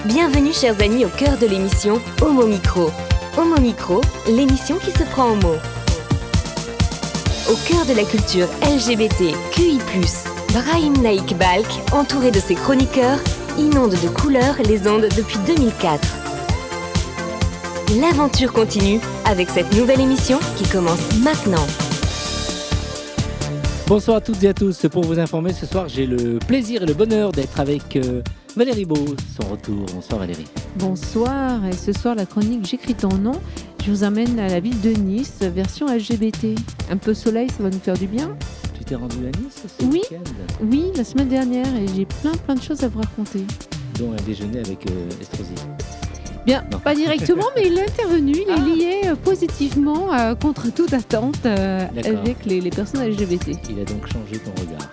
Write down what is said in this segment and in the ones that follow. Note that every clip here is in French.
Bienvenue chers amis au cœur de l'émission Homo Micro. Homo Micro, l'émission qui se prend en mots. Au cœur de la culture LGBT, QI+, Brahim Naik Balk, entouré de ses chroniqueurs, inonde de couleurs les ondes depuis 2004. L'aventure continue avec cette nouvelle émission qui commence maintenant. Bonsoir à toutes et à tous. Pour vous informer, ce soir, j'ai le plaisir et le bonheur d'être avec Valérie Beau, son retour. Bonsoir Valérie. Bonsoir, et ce soir la chronique J'écris ton nom. Je vous emmène à la ville de Nice, version LGBT. Un peu soleil, ça va nous faire du bien. Tu t'es rendu à Nice ce Oui. week-end? Oui, la semaine dernière, et j'ai plein de choses à vous raconter. Dont un déjeuner avec Estrosi. Bien, Non. pas directement, mais il est intervenu, il est lié positivement contre toute attente avec les personnes LGBT. Il a donc changé ton regard.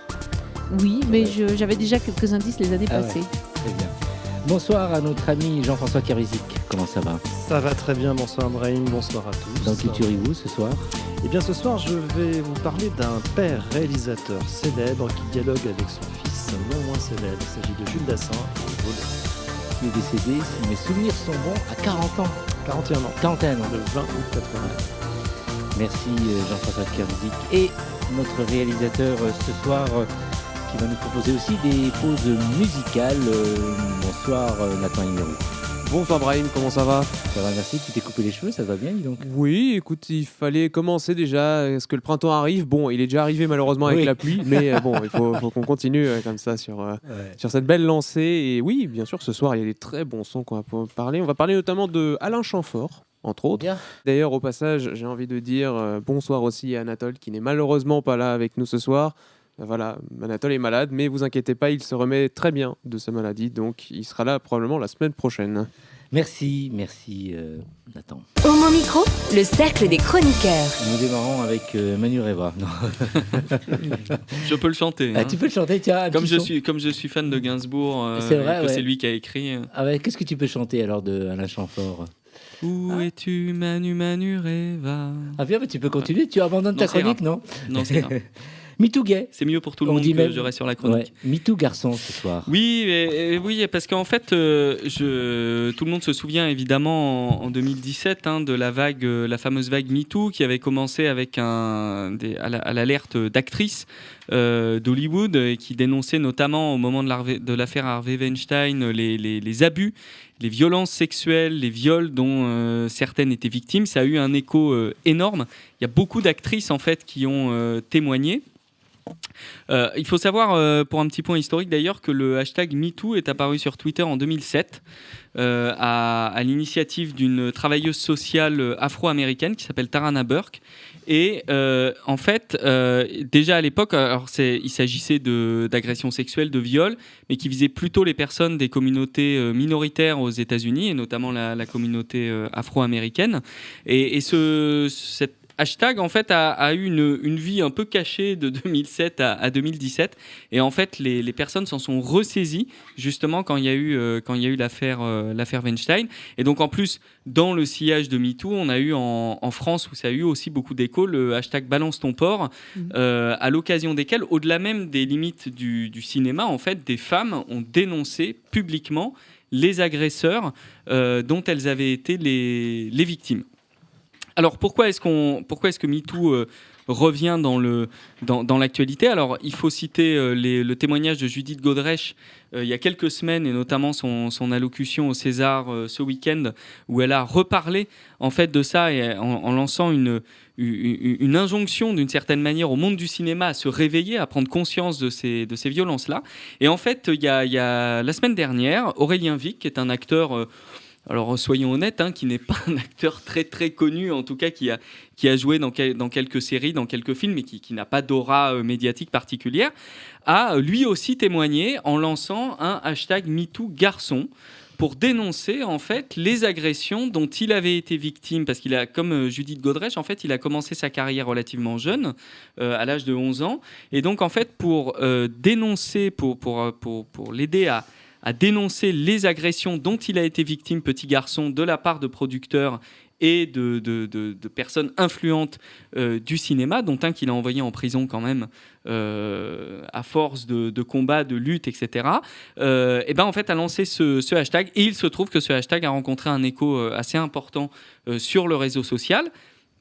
Oui, mais Ouais. j'avais déjà quelques indices les années passées. Très bien. Bonsoir à notre ami Jean-François Karizik. Comment ça va? Ça va très bien, bonsoir Brahim, bonsoir à tous. Dans qui tuez-vous ce soir? Eh bien ce soir je vais vous parler d'un père réalisateur célèbre qui dialogue avec son fils non moins célèbre. Il s'agit de Jules Dassin, Qui est décédé, si mes souvenirs sont bons, à 40 ans. 41 ans, 41 ans. le 20 août 80. Merci Jean-François Karizik. Et notre réalisateur ce soir qui va nous proposer aussi des pauses musicales. Bonsoir Nathan Imerou. Bonsoir Brahim, comment ça va? Ça va, merci. Tu t'es coupé les cheveux, ça va bien, dis donc. Oui, écoute, il fallait commencer déjà. Est-ce que le printemps arrive? Bon, il est déjà arrivé malheureusement avec Oui. la pluie, mais bon, il faut qu'on continue comme ça sur cette belle lancée. Et oui, bien sûr, ce soir, il y a des très bons sons qu'on va pouvoir parler. On va parler notamment de Alain Chamfort, entre autres. Bien. D'ailleurs, au passage, j'ai envie de dire bonsoir aussi à Anatole, qui n'est malheureusement pas là avec nous ce soir. Voilà, Anatole est malade, mais vous inquiétez pas, il se remet très bien de sa maladie, donc il sera là probablement la semaine prochaine. Merci Nathan. Homo Micro, le cercle des chroniqueurs. Nous démarrons avec Manu Reva. Non. Je peux le chanter. Ah, hein. tu peux le chanter, tiens. un Comme petit je suis fan de Gainsbourg, C'est vrai, et que ouais. c'est lui qui a écrit. Ah ouais, qu'est-ce que tu peux chanter alors de Alain Chamfort? Où es-tu, Manu Reva? Ah bien, mais tu peux continuer, tu abandonnes ta Non, c'est chronique, non? Non, c'est grave. MeToo gay. C'est mieux pour tout le On monde dit que même- je reste sur la chronique. Ouais. MeToo garçon ce soir. Oui, oui, parce qu'en fait, tout le monde se souvient évidemment en 2017 de la fameuse vague MeToo qui avait commencé avec à l'alerte d'actrices d'Hollywood et qui dénonçait notamment au moment de l'affaire Harvey Weinstein les abus, les violences sexuelles, les viols dont certaines étaient victimes. Ça a eu un écho énorme. Il y a beaucoup d'actrices en fait qui ont témoigné. Il faut savoir, pour un petit point historique d'ailleurs, que le hashtag MeToo est apparu sur Twitter en 2007 à l'initiative d'une travailleuse sociale afro-américaine qui s'appelle Tarana Burke. Et en fait, déjà à l'époque, il s'agissait d'agressions sexuelles, de viols, mais qui visaient plutôt les personnes des communautés minoritaires aux États-Unis, et notamment la communauté afro-américaine. Et cette hashtag en fait a eu une vie un peu cachée de 2007 à 2017, et en fait les personnes s'en sont ressaisies justement quand il y a eu l'affaire Weinstein. Et donc en plus dans le sillage de MeToo, on a eu en France, où ça a eu aussi beaucoup d'écho, le hashtag Balance ton porc, à l'occasion desquels, au-delà même des limites du cinéma, en fait des femmes ont dénoncé publiquement les agresseurs dont elles avaient été les victimes. Alors pourquoi est-ce que MeToo revient dans l'actualité? Alors il faut citer le témoignage de Judith Godrèche il y a quelques semaines, et notamment son allocution au César ce week-end, où elle a reparlé en fait de ça, et en lançant une injonction d'une certaine manière au monde du cinéma à se réveiller, à prendre conscience de ces violences-là. Et en fait, il y a la semaine dernière, Aurélien Vic, qui est un acteur... alors soyons honnêtes, qui n'est pas un acteur très très connu, en tout cas qui a joué dans quelques séries, dans quelques films, mais qui n'a pas d'aura médiatique particulière, a lui aussi témoigné en lançant un hashtag MeTooGarçon pour dénoncer en fait les agressions dont il avait été victime, parce qu'il a, comme Judith Godrèche, en fait, il a commencé sa carrière relativement jeune, à l'âge de 11 ans, et donc en fait pour dénoncer, pour l'aider à dénoncer les agressions dont il a été victime, petit garçon, de la part de producteurs et de personnes influentes du cinéma, dont un qu'il a envoyé en prison quand même à force de combats, de luttes, etc. Et ben en fait a lancé ce hashtag, et il se trouve que ce hashtag a rencontré un écho assez important sur le réseau social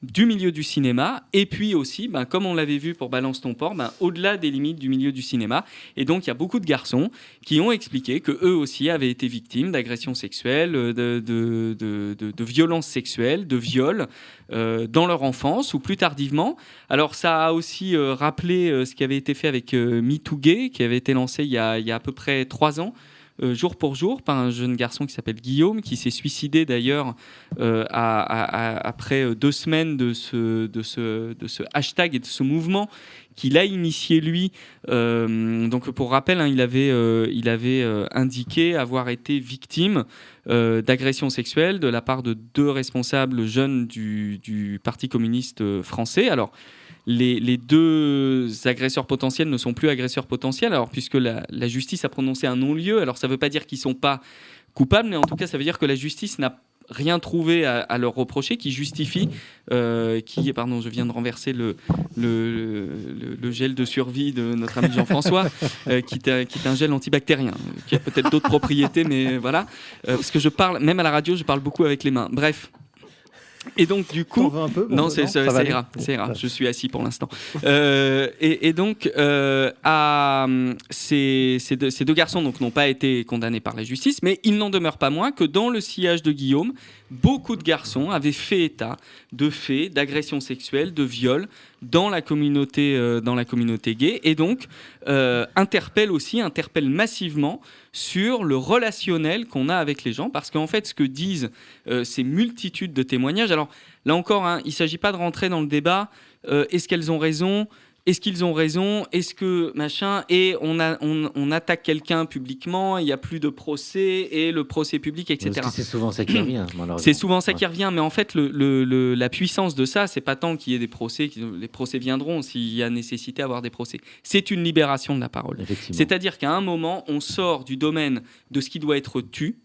du milieu du cinéma, et puis aussi, comme on l'avait vu pour Balance ton porc, au-delà des limites du milieu du cinéma. Et donc, il y a beaucoup de garçons qui ont expliqué qu'eux aussi avaient été victimes d'agressions sexuelles, de violences sexuelles, de viols dans leur enfance ou plus tardivement. Alors, ça a aussi rappelé ce qui avait été fait avec MeToo-Gay, qui avait été lancé il y a à peu près 3 ans, jour pour jour, par un jeune garçon qui s'appelle Guillaume, qui s'est suicidé d'ailleurs après 2 semaines de ce hashtag et de ce mouvement qu'il a initié lui. Donc pour rappel, il avait indiqué avoir été victime d'agressions sexuelles de la part de 2 responsables jeunes du Parti communiste français. Alors, les 2 agresseurs potentiels ne sont plus agresseurs potentiels, alors, puisque la justice a prononcé un non-lieu. Alors ça ne veut pas dire qu'ils ne sont pas coupables, mais en tout cas ça veut dire que la justice n'a rien trouvé à leur reprocher qui justifie, je viens de renverser le gel de survie de notre ami Jean-François, qui est un gel antibactérien, qui a peut-être d'autres propriétés, mais voilà, parce que je parle, même à la radio, je parle beaucoup avec les mains. Bref. Et donc du coup, non, ça ira. Je suis assis pour l'instant. Et donc, ces 2 garçons donc n'ont pas été condamnés par la justice, mais il n'en demeure pas moins que dans le sillage de Guillaume, beaucoup de garçons avaient fait état de faits d'agressions sexuelles, de viols dans la communauté gay, et donc interpellent massivement sur le relationnel qu'on a avec les gens, parce qu'en fait, ce que disent ces multitudes de témoignages, alors là encore, il ne s'agit pas de rentrer dans le débat, est-ce qu'elles ont raison ? Est-ce qu'ils ont raison ? Est-ce que machin ? Et on attaque quelqu'un publiquement, il n'y a plus de procès, et le procès public, etc. Parce que c'est souvent ça qui revient, malheureusement. C'est souvent ça qui revient, mais en fait, la puissance de ça, c'est pas tant qu'il y ait des procès, les procès viendront s'il y a nécessité d'avoir des procès. C'est une libération de la parole. C'est-à-dire qu'à un moment, on sort du domaine de ce qui doit être tu,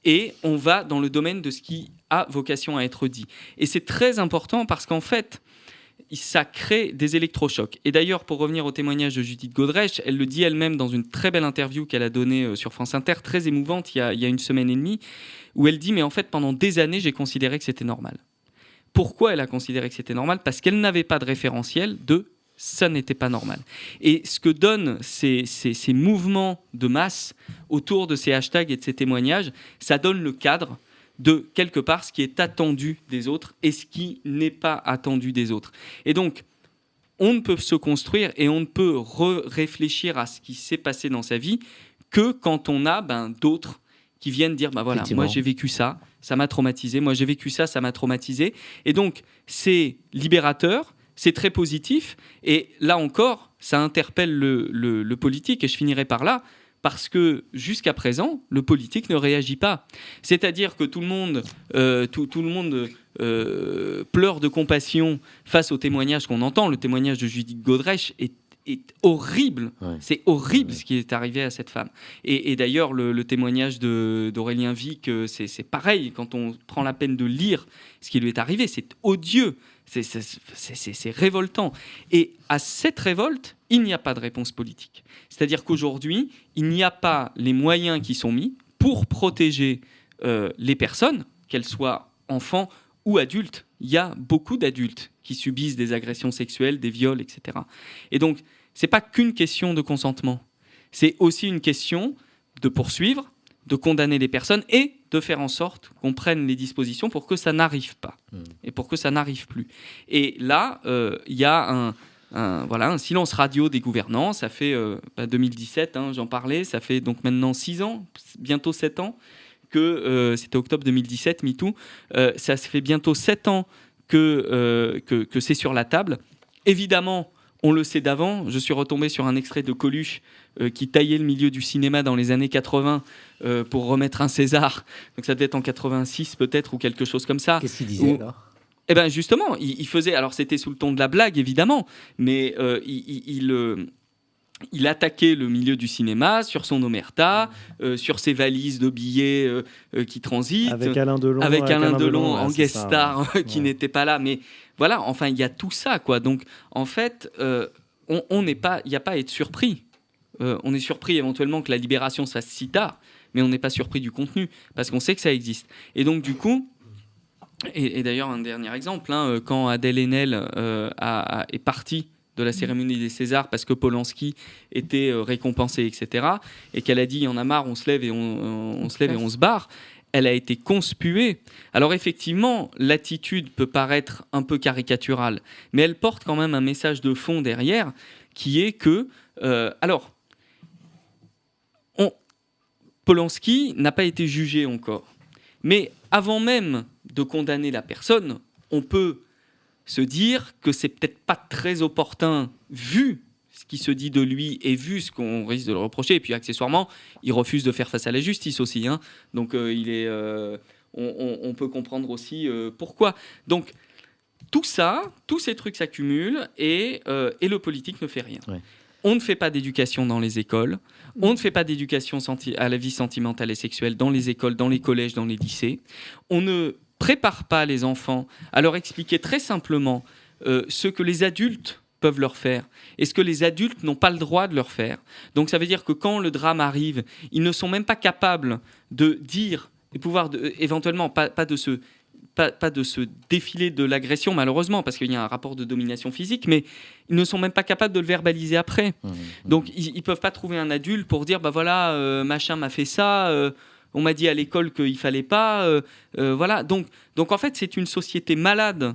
et on va dans le domaine de ce qui a vocation à être dit. Et c'est très important parce qu'en fait, ça crée des électrochocs. Et d'ailleurs, pour revenir au témoignage de Judith Godrèche, elle le dit elle-même dans une très belle interview qu'elle a donnée sur France Inter, très émouvante, il y a 1 semaine et demie, où elle dit « Mais en fait, pendant des années, j'ai considéré que c'était normal. » Pourquoi elle a considéré que c'était normal ? Parce qu'elle n'avait pas de référentiel de « ça n'était pas normal ». Et ce que donnent ces mouvements de masse autour de ces hashtags et de ces témoignages, ça donne le cadre de quelque part ce qui est attendu des autres et ce qui n'est pas attendu des autres. Et donc, on ne peut se construire et on ne peut réfléchir à ce qui s'est passé dans sa vie que quand on a d'autres qui viennent dire voilà, moi j'ai vécu ça, ça m'a traumatisé, moi j'ai vécu ça, ça m'a traumatisé. Et donc, c'est libérateur, c'est très positif. Et là encore, ça interpelle le politique, et je finirai par là. Parce que jusqu'à présent, le politique ne réagit pas. C'est-à-dire que tout le monde pleure de compassion face au témoignage qu'on entend. Le témoignage de Judith Godrèche est horrible. Ouais. C'est horrible ce qui est arrivé à cette femme. Et d'ailleurs, le témoignage d'Aurélien Vic, c'est pareil. Quand on prend la peine de lire ce qui lui est arrivé, c'est odieux. C'est révoltant. Et à cette révolte, il n'y a pas de réponse politique. C'est-à-dire qu'aujourd'hui, il n'y a pas les moyens qui sont mis pour protéger les personnes, qu'elles soient enfants ou adultes. Il y a beaucoup d'adultes qui subissent des agressions sexuelles, des viols, etc. Et donc, ce n'est pas qu'une question de consentement. C'est aussi une question de poursuivre, de condamner les personnes et de faire en sorte qu'on prenne les dispositions pour que ça n'arrive pas et pour que ça n'arrive plus. Et là, il y a un silence radio des gouvernants. Ça fait 2017, j'en parlais, ça fait donc maintenant 6 ans, bientôt 7 ans, que c'était octobre 2017, MeToo. Ça se fait bientôt 7 ans que c'est sur la table. Évidemment, on le sait d'avant. Je suis retombé sur un extrait de Coluche qui taillait le milieu du cinéma dans les années 80 pour remettre un César. Donc ça devait être en 86 peut-être ou quelque chose comme ça. Qu'est-ce qu'il disait alors ? Eh ben justement, il faisait. Alors c'était sous le ton de la blague évidemment, mais il attaquait le milieu du cinéma sur son omerta, sur ses valises de billets qui transitent. Avec Alain Delon. En guest star qui n'était pas là. Mais voilà, enfin, il y a tout ça, quoi. Donc, en fait, il n'y a pas à être surpris. On est surpris éventuellement que la libération se fasse si tard, mais on n'est pas surpris du contenu, parce qu'on sait que ça existe. Et donc, du coup, et d'ailleurs, un dernier exemple, quand Adèle Haenel est partie de la cérémonie des Césars parce que Polanski était récompensé, etc., et qu'elle a dit « il y en a marre, on se lève et on se barre », elle a été conspuée. Alors effectivement, l'attitude peut paraître un peu caricaturale, mais elle porte quand même un message de fond derrière, qui est que... Polanski n'a pas été jugé encore. Mais avant même de condamner la personne, on peut se dire que c'est peut-être pas très opportun, vu ce qui se dit de lui et vu ce qu'on risque de le reprocher. Et puis accessoirement, il refuse de faire face à la justice aussi. Donc on peut comprendre aussi pourquoi. Donc tout ça, tous ces trucs s'accumulent et le politique ne fait rien. Ouais. On ne fait pas d'éducation dans les écoles. On ne fait pas d'éducation à la vie sentimentale et sexuelle dans les écoles, dans les collèges, dans les lycées. On ne prépare pas les enfants à leur expliquer très simplement ce que les adultes peuvent leur faire et ce que les adultes n'ont pas le droit de leur faire. Donc ça veut dire que quand le drame arrive, ils ne sont même pas capables de dire et pouvoir éventuellement pas de se défiler de l'agression, malheureusement, parce qu'il y a un rapport de domination physique, mais ils ne sont même pas capables de le verbaliser après. Donc, ils ne peuvent pas trouver un adulte pour dire, bah voilà, machin m'a fait ça, on m'a dit à l'école qu'il ne fallait pas, voilà. Donc, en fait, c'est une société malade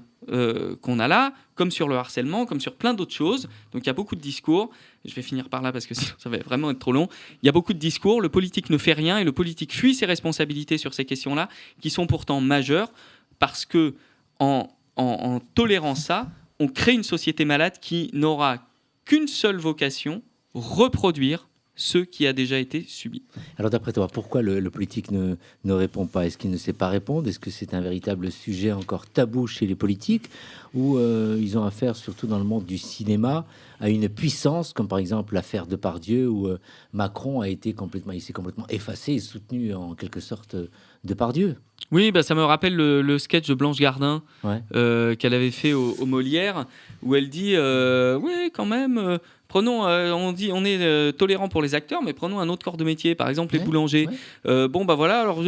qu'on a là, comme sur le harcèlement, comme sur plein d'autres choses. Donc, il y a beaucoup de discours. Je vais finir par là parce que sinon, ça va vraiment être trop long. Il y a beaucoup de discours. Le politique ne fait rien et le politique fuit ses responsabilités sur ces questions-là, qui sont pourtant majeures. Parce que en tolérant ça, on crée une société malade qui n'aura qu'une seule vocation, reproduire ce qui a déjà été subi. Alors d'après toi, pourquoi le politique ne répond pas ? Est-ce qu'il ne sait pas répondre ? Est-ce que c'est un véritable sujet encore tabou chez les politiques ? Ou ils ont affaire, surtout dans le monde du cinéma, à une puissance, comme par exemple l'affaire Depardieu, où Macron s'est complètement effacé et soutenu en quelque sorte Depardieu. Oui, ça me rappelle le sketch de Blanche Gardin qu'elle avait fait au Molière, où elle dit oui, quand même, prenons, on est tolérant pour les acteurs, mais prenons un autre corps de métier, par exemple les boulangers. Voilà, alors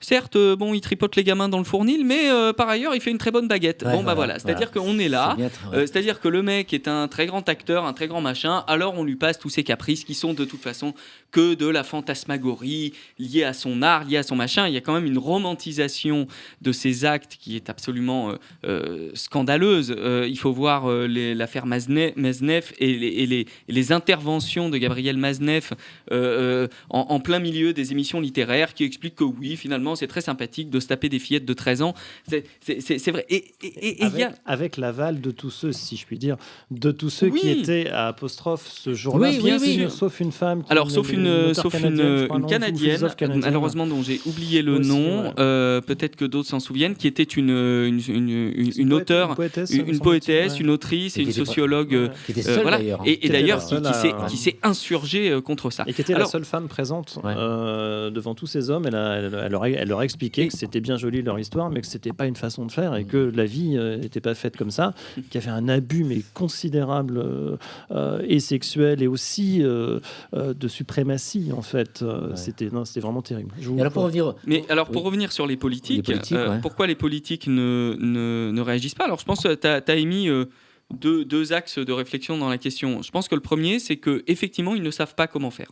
certes, il tripote les gamins dans le fournil, mais par ailleurs, il fait une très bonne baguette. Voilà, c'est-à-dire qu'on est là, c'est-à-dire que le mec est un très grand acteur, un très grand machin, alors on lui passe tous ses caprices qui sont de toute façon que de la fantasmagorie liée à son art, liée à son machin. Il y a quand même une romantisation de ces actes qui est absolument scandaleuse. Il faut voir l'affaire Maznef et les interventions de Gabriel Maznef en plein milieu des émissions littéraires qui expliquent que oui, finalement, c'est très sympathique de se taper des fillettes de 13 ans. C'est vrai. Avec l'aval de tous ceux, si je puis dire, de tous ceux qui étaient à apostrophe ce jour-là, sauf une femme. Sauf une Canadienne, malheureusement dont j'ai oublié le nom, peut-être que d'autres s'en souviennent, qui était une auteure, une poétesse, une autrice et une sociologue. Qui était seule, d'ailleurs. Et d'ailleurs, qui s'est insurgée contre ça. Et qui était la seule femme présente devant tous ces hommes. Elle leur a expliqué que c'était bien joli leur histoire, mais que c'était pas une façon de faire et que la vie n'était pas faite comme ça, qu'il y avait un abus mais considérable et sexuel et aussi de suprématie en fait. C'était vraiment terrible. Pour revenir sur les politiques, pourquoi les politiques ne réagissent pas ? Alors je pense que tu as émis deux axes de réflexion dans la question. Je pense que le premier, c'est qu'effectivement, ils ne savent pas comment faire.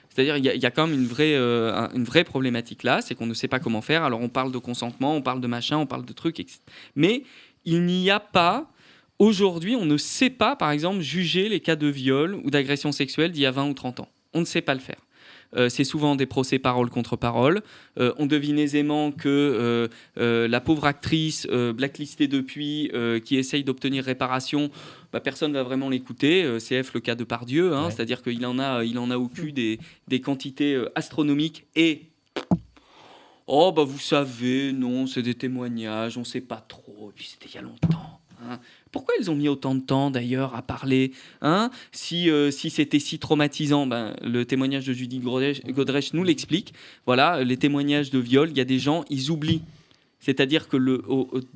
C'est-à-dire il y a quand même une vraie problématique là, c'est qu'on ne sait pas comment faire. Alors on parle de consentement, on parle de machin, on parle de trucs, etc. Mais il n'y a pas... Aujourd'hui, on ne sait pas, par exemple, juger les cas de viol ou d'agression sexuelle d'il y a 20 ou 30 ans. On ne sait pas le faire. C'est souvent des procès parole contre parole. On devine aisément que la pauvre actrice blacklistée depuis, qui essaye d'obtenir réparation, personne ne va vraiment l'écouter. CF, le cas de Depardieu, c'est-à-dire qu'il en a au cul des quantités astronomiques et... vous savez, non, c'est des témoignages, on ne sait pas trop, et puis c'était il y a longtemps. Pourquoi ils ont mis autant de temps d'ailleurs à parler, hein, si c'était si traumatisant, le témoignage de Judith Godrèche nous l'explique. Voilà, les témoignages de viol, il y a des gens, ils oublient. C'est-à-dire que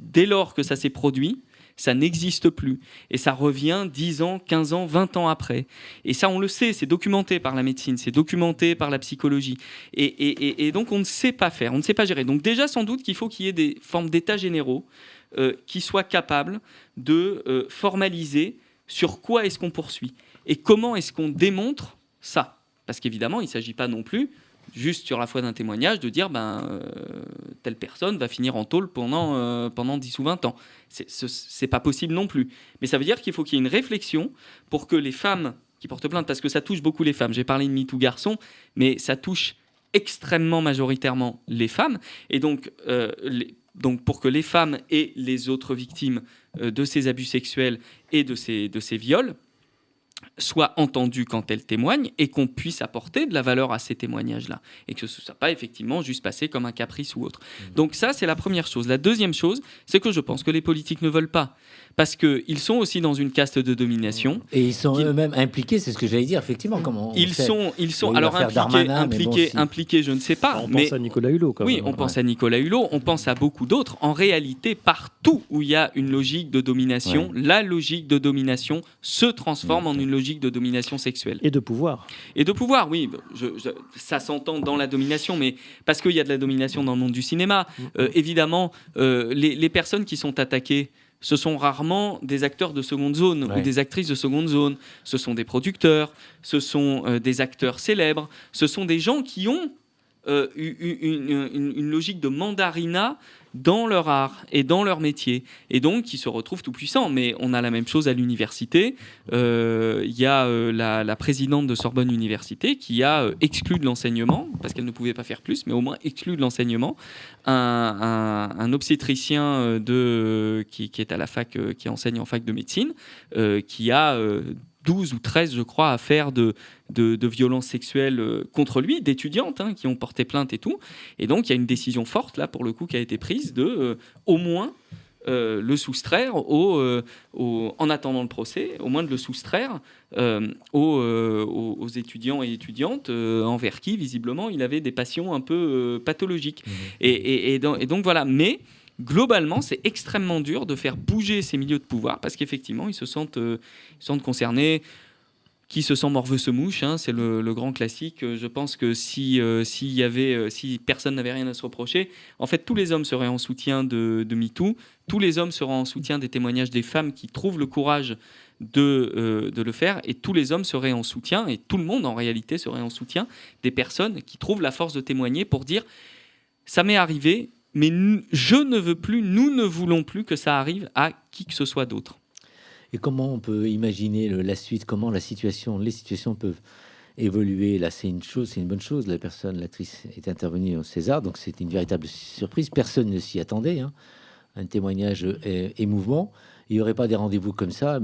dès lors que ça s'est produit, ça n'existe plus. Et ça revient 10 ans, 15 ans, 20 ans après. Et ça, on le sait, c'est documenté par la médecine, c'est documenté par la psychologie. Et donc, on ne sait pas faire, on ne sait pas gérer. Donc déjà, sans doute qu'il faut qu'il y ait des formes d'états généraux qui soient capables de formaliser sur quoi est-ce qu'on poursuit et comment est-ce qu'on démontre ça. Parce qu'évidemment, il ne s'agit pas non plus juste sur la foi d'un témoignage, de dire telle personne va finir en tôle pendant 10 ou 20 ans. C'est pas possible non plus. Mais ça veut dire qu'il faut qu'il y ait une réflexion pour que les femmes qui portent plainte, parce que ça touche beaucoup les femmes, j'ai parlé de MeToo garçons, mais ça touche extrêmement majoritairement les femmes. Et donc pour que les femmes et les autres victimes de ces abus sexuels et de ces viols soient entendues quand elles témoignent et qu'on puisse apporter de la valeur à ces témoignages-là et que ce ne soit pas effectivement juste passé comme un caprice ou autre. Donc ça, c'est la première chose. La deuxième chose, c'est que je pense que les politiques ne veulent pas parce qu'ils sont aussi dans une caste de domination. Et ils sont eux-mêmes impliqués, c'est ce que j'allais dire, effectivement. Ils sont alors impliqués, je ne sais pas. On pense à Nicolas Hulot. Oui, on pense à Nicolas Hulot, on pense à beaucoup d'autres. En réalité, partout où il y a une logique de domination, la logique de domination se transforme en une logique de domination sexuelle. Et de pouvoir. Et de pouvoir, oui. Ça s'entend dans la domination, mais parce qu'il y a de la domination dans le monde du cinéma. Évidemment, les personnes qui sont attaquées, ce sont rarement des acteurs de seconde zone ou des actrices de seconde zone. Ce sont des producteurs, ce sont des acteurs célèbres, ce sont des gens qui ont une logique de mandarinat dans leur art et dans leur métier, et donc qui se retrouvent tout puissants. Mais on a la même chose à l'université. Il y a la présidente de Sorbonne Université qui a exclu de l'enseignement, parce qu'elle ne pouvait pas faire plus, mais au moins exclu de l'enseignement, un obstétricien qui est à la fac, qui enseigne en fac de médecine, qui a 12 ou 13, je crois, affaires de violences sexuelles contre lui, d'étudiantes qui ont porté plainte et tout. Et donc, il y a une décision forte, là, pour le coup, qui a été prise de, au moins, le soustraire en attendant le procès, au moins de le soustraire aux étudiants et étudiantes envers qui, visiblement, il avait des passions un peu pathologiques. Et donc, voilà. Mais globalement, c'est extrêmement dur de faire bouger ces milieux de pouvoir parce qu'effectivement, ils se sentent concernés. Qui se sent morveux se mouche, c'est le grand classique. Je pense que si personne n'avait rien à se reprocher, en fait, tous les hommes seraient en soutien de MeToo, tous les hommes seraient en soutien des témoignages des femmes qui trouvent le courage de le faire, et tous les hommes seraient en soutien, et tout le monde en réalité serait en soutien des personnes qui trouvent la force de témoigner pour dire « ça m'est arrivé ». Mais je ne veux plus, nous ne voulons plus que ça arrive à qui que ce soit d'autre. Et comment on peut imaginer la suite? Comment les situations peuvent évoluer? Là, c'est une bonne chose. L'actrice est intervenue au César, donc c'est une véritable surprise. Personne ne s'y attendait. Un témoignage émouvant. Il n'y aurait pas des rendez-vous comme ça,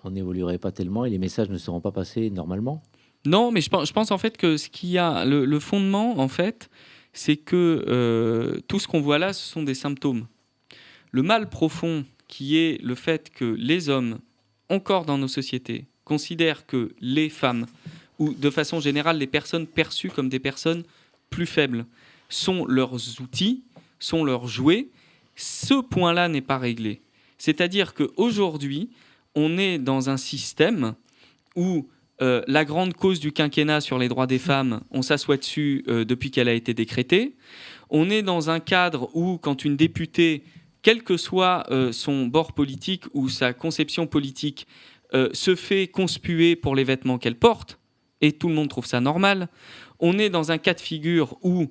on n'évoluerait pas tellement et les messages ne seront pas passés normalement. Non, mais je pense en fait que ce qu'il y a, le fondement, en fait, c'est que tout ce qu'on voit là, ce sont des symptômes. Le mal profond qui est le fait que les hommes, encore dans nos sociétés, considèrent que les femmes, ou de façon générale les personnes perçues comme des personnes plus faibles, sont leurs outils, sont leurs jouets, ce point-là n'est pas réglé. C'est-à-dire qu'aujourd'hui, on est dans un système où la grande cause du quinquennat sur les droits des femmes, on s'assoit dessus depuis qu'elle a été décrétée. On est dans un cadre où, quand une députée, quel que soit son bord politique ou sa conception politique, se fait conspuer pour les vêtements qu'elle porte, et tout le monde trouve ça normal. On est dans un cas de figure où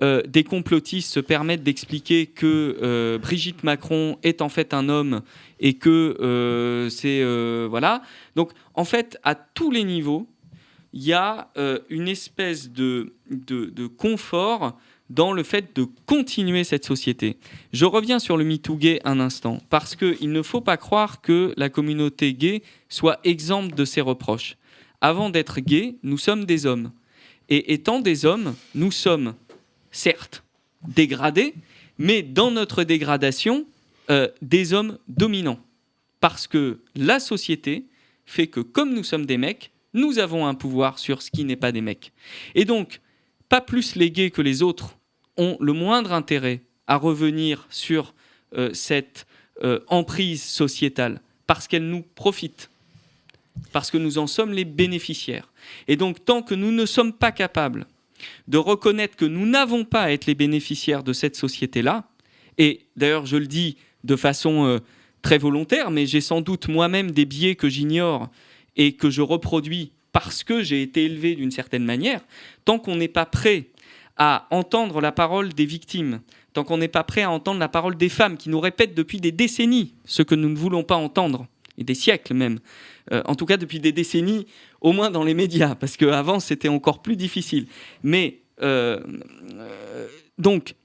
des complotistes se permettent d'expliquer que Brigitte Macron est en fait un homme et que c'est... voilà. Donc, en fait, à tous les niveaux, il y a une espèce de confort dans le fait de continuer cette société. Je reviens sur le MeToo gay un instant, parce qu'il ne faut pas croire que la communauté gay soit exempte de ces reproches. Avant d'être gay, nous sommes des hommes. Et étant des hommes, nous sommes, certes, dégradés, mais dans notre dégradation, des hommes dominants. parce que la société fait que comme nous sommes des mecs, nous avons un pouvoir sur ce qui n'est pas des mecs. Et donc, pas plus les gays que les autres ont le moindre intérêt à revenir sur cette emprise sociétale, parce qu'elle nous profite, parce que nous en sommes les bénéficiaires. Et donc, tant que nous ne sommes pas capables de reconnaître que nous n'avons pas à être les bénéficiaires de cette société-là, et d'ailleurs, je le dis de façon très volontaire, mais j'ai sans doute moi-même des biais que j'ignore et que je reproduis parce que j'ai été élevé d'une certaine manière, tant qu'on n'est pas prêt à entendre la parole des victimes, tant qu'on n'est pas prêt à entendre la parole des femmes qui nous répètent depuis des décennies ce que nous ne voulons pas entendre, et des siècles même, en tout cas depuis des décennies, au moins dans les médias, parce qu'avant c'était encore plus difficile. Mais donc,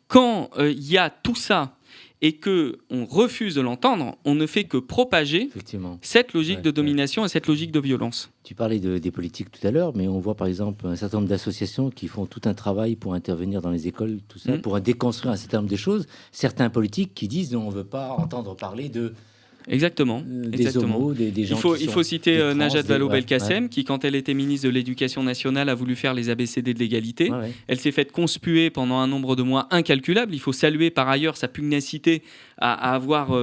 quand il y a tout ça et qu'on refuse de l'entendre, on ne fait que propager cette logique de domination et cette logique de violence. Tu parlais des politiques tout à l'heure, mais on voit par exemple un certain nombre d'associations qui font tout un travail pour intervenir dans les écoles, tout ça, pour déconstruire un certain nombre de choses. Certains politiques qui disent non, on ne veut pas entendre parler de... Exactement. Des homos, des gens il faut citer Najat Vallaud-Belkacem, qui, quand elle était ministre de l'Éducation nationale, a voulu faire les ABCD de l'égalité. Elle s'est faite conspuer pendant un nombre de mois incalculable. Il faut saluer par ailleurs sa pugnacité à avoir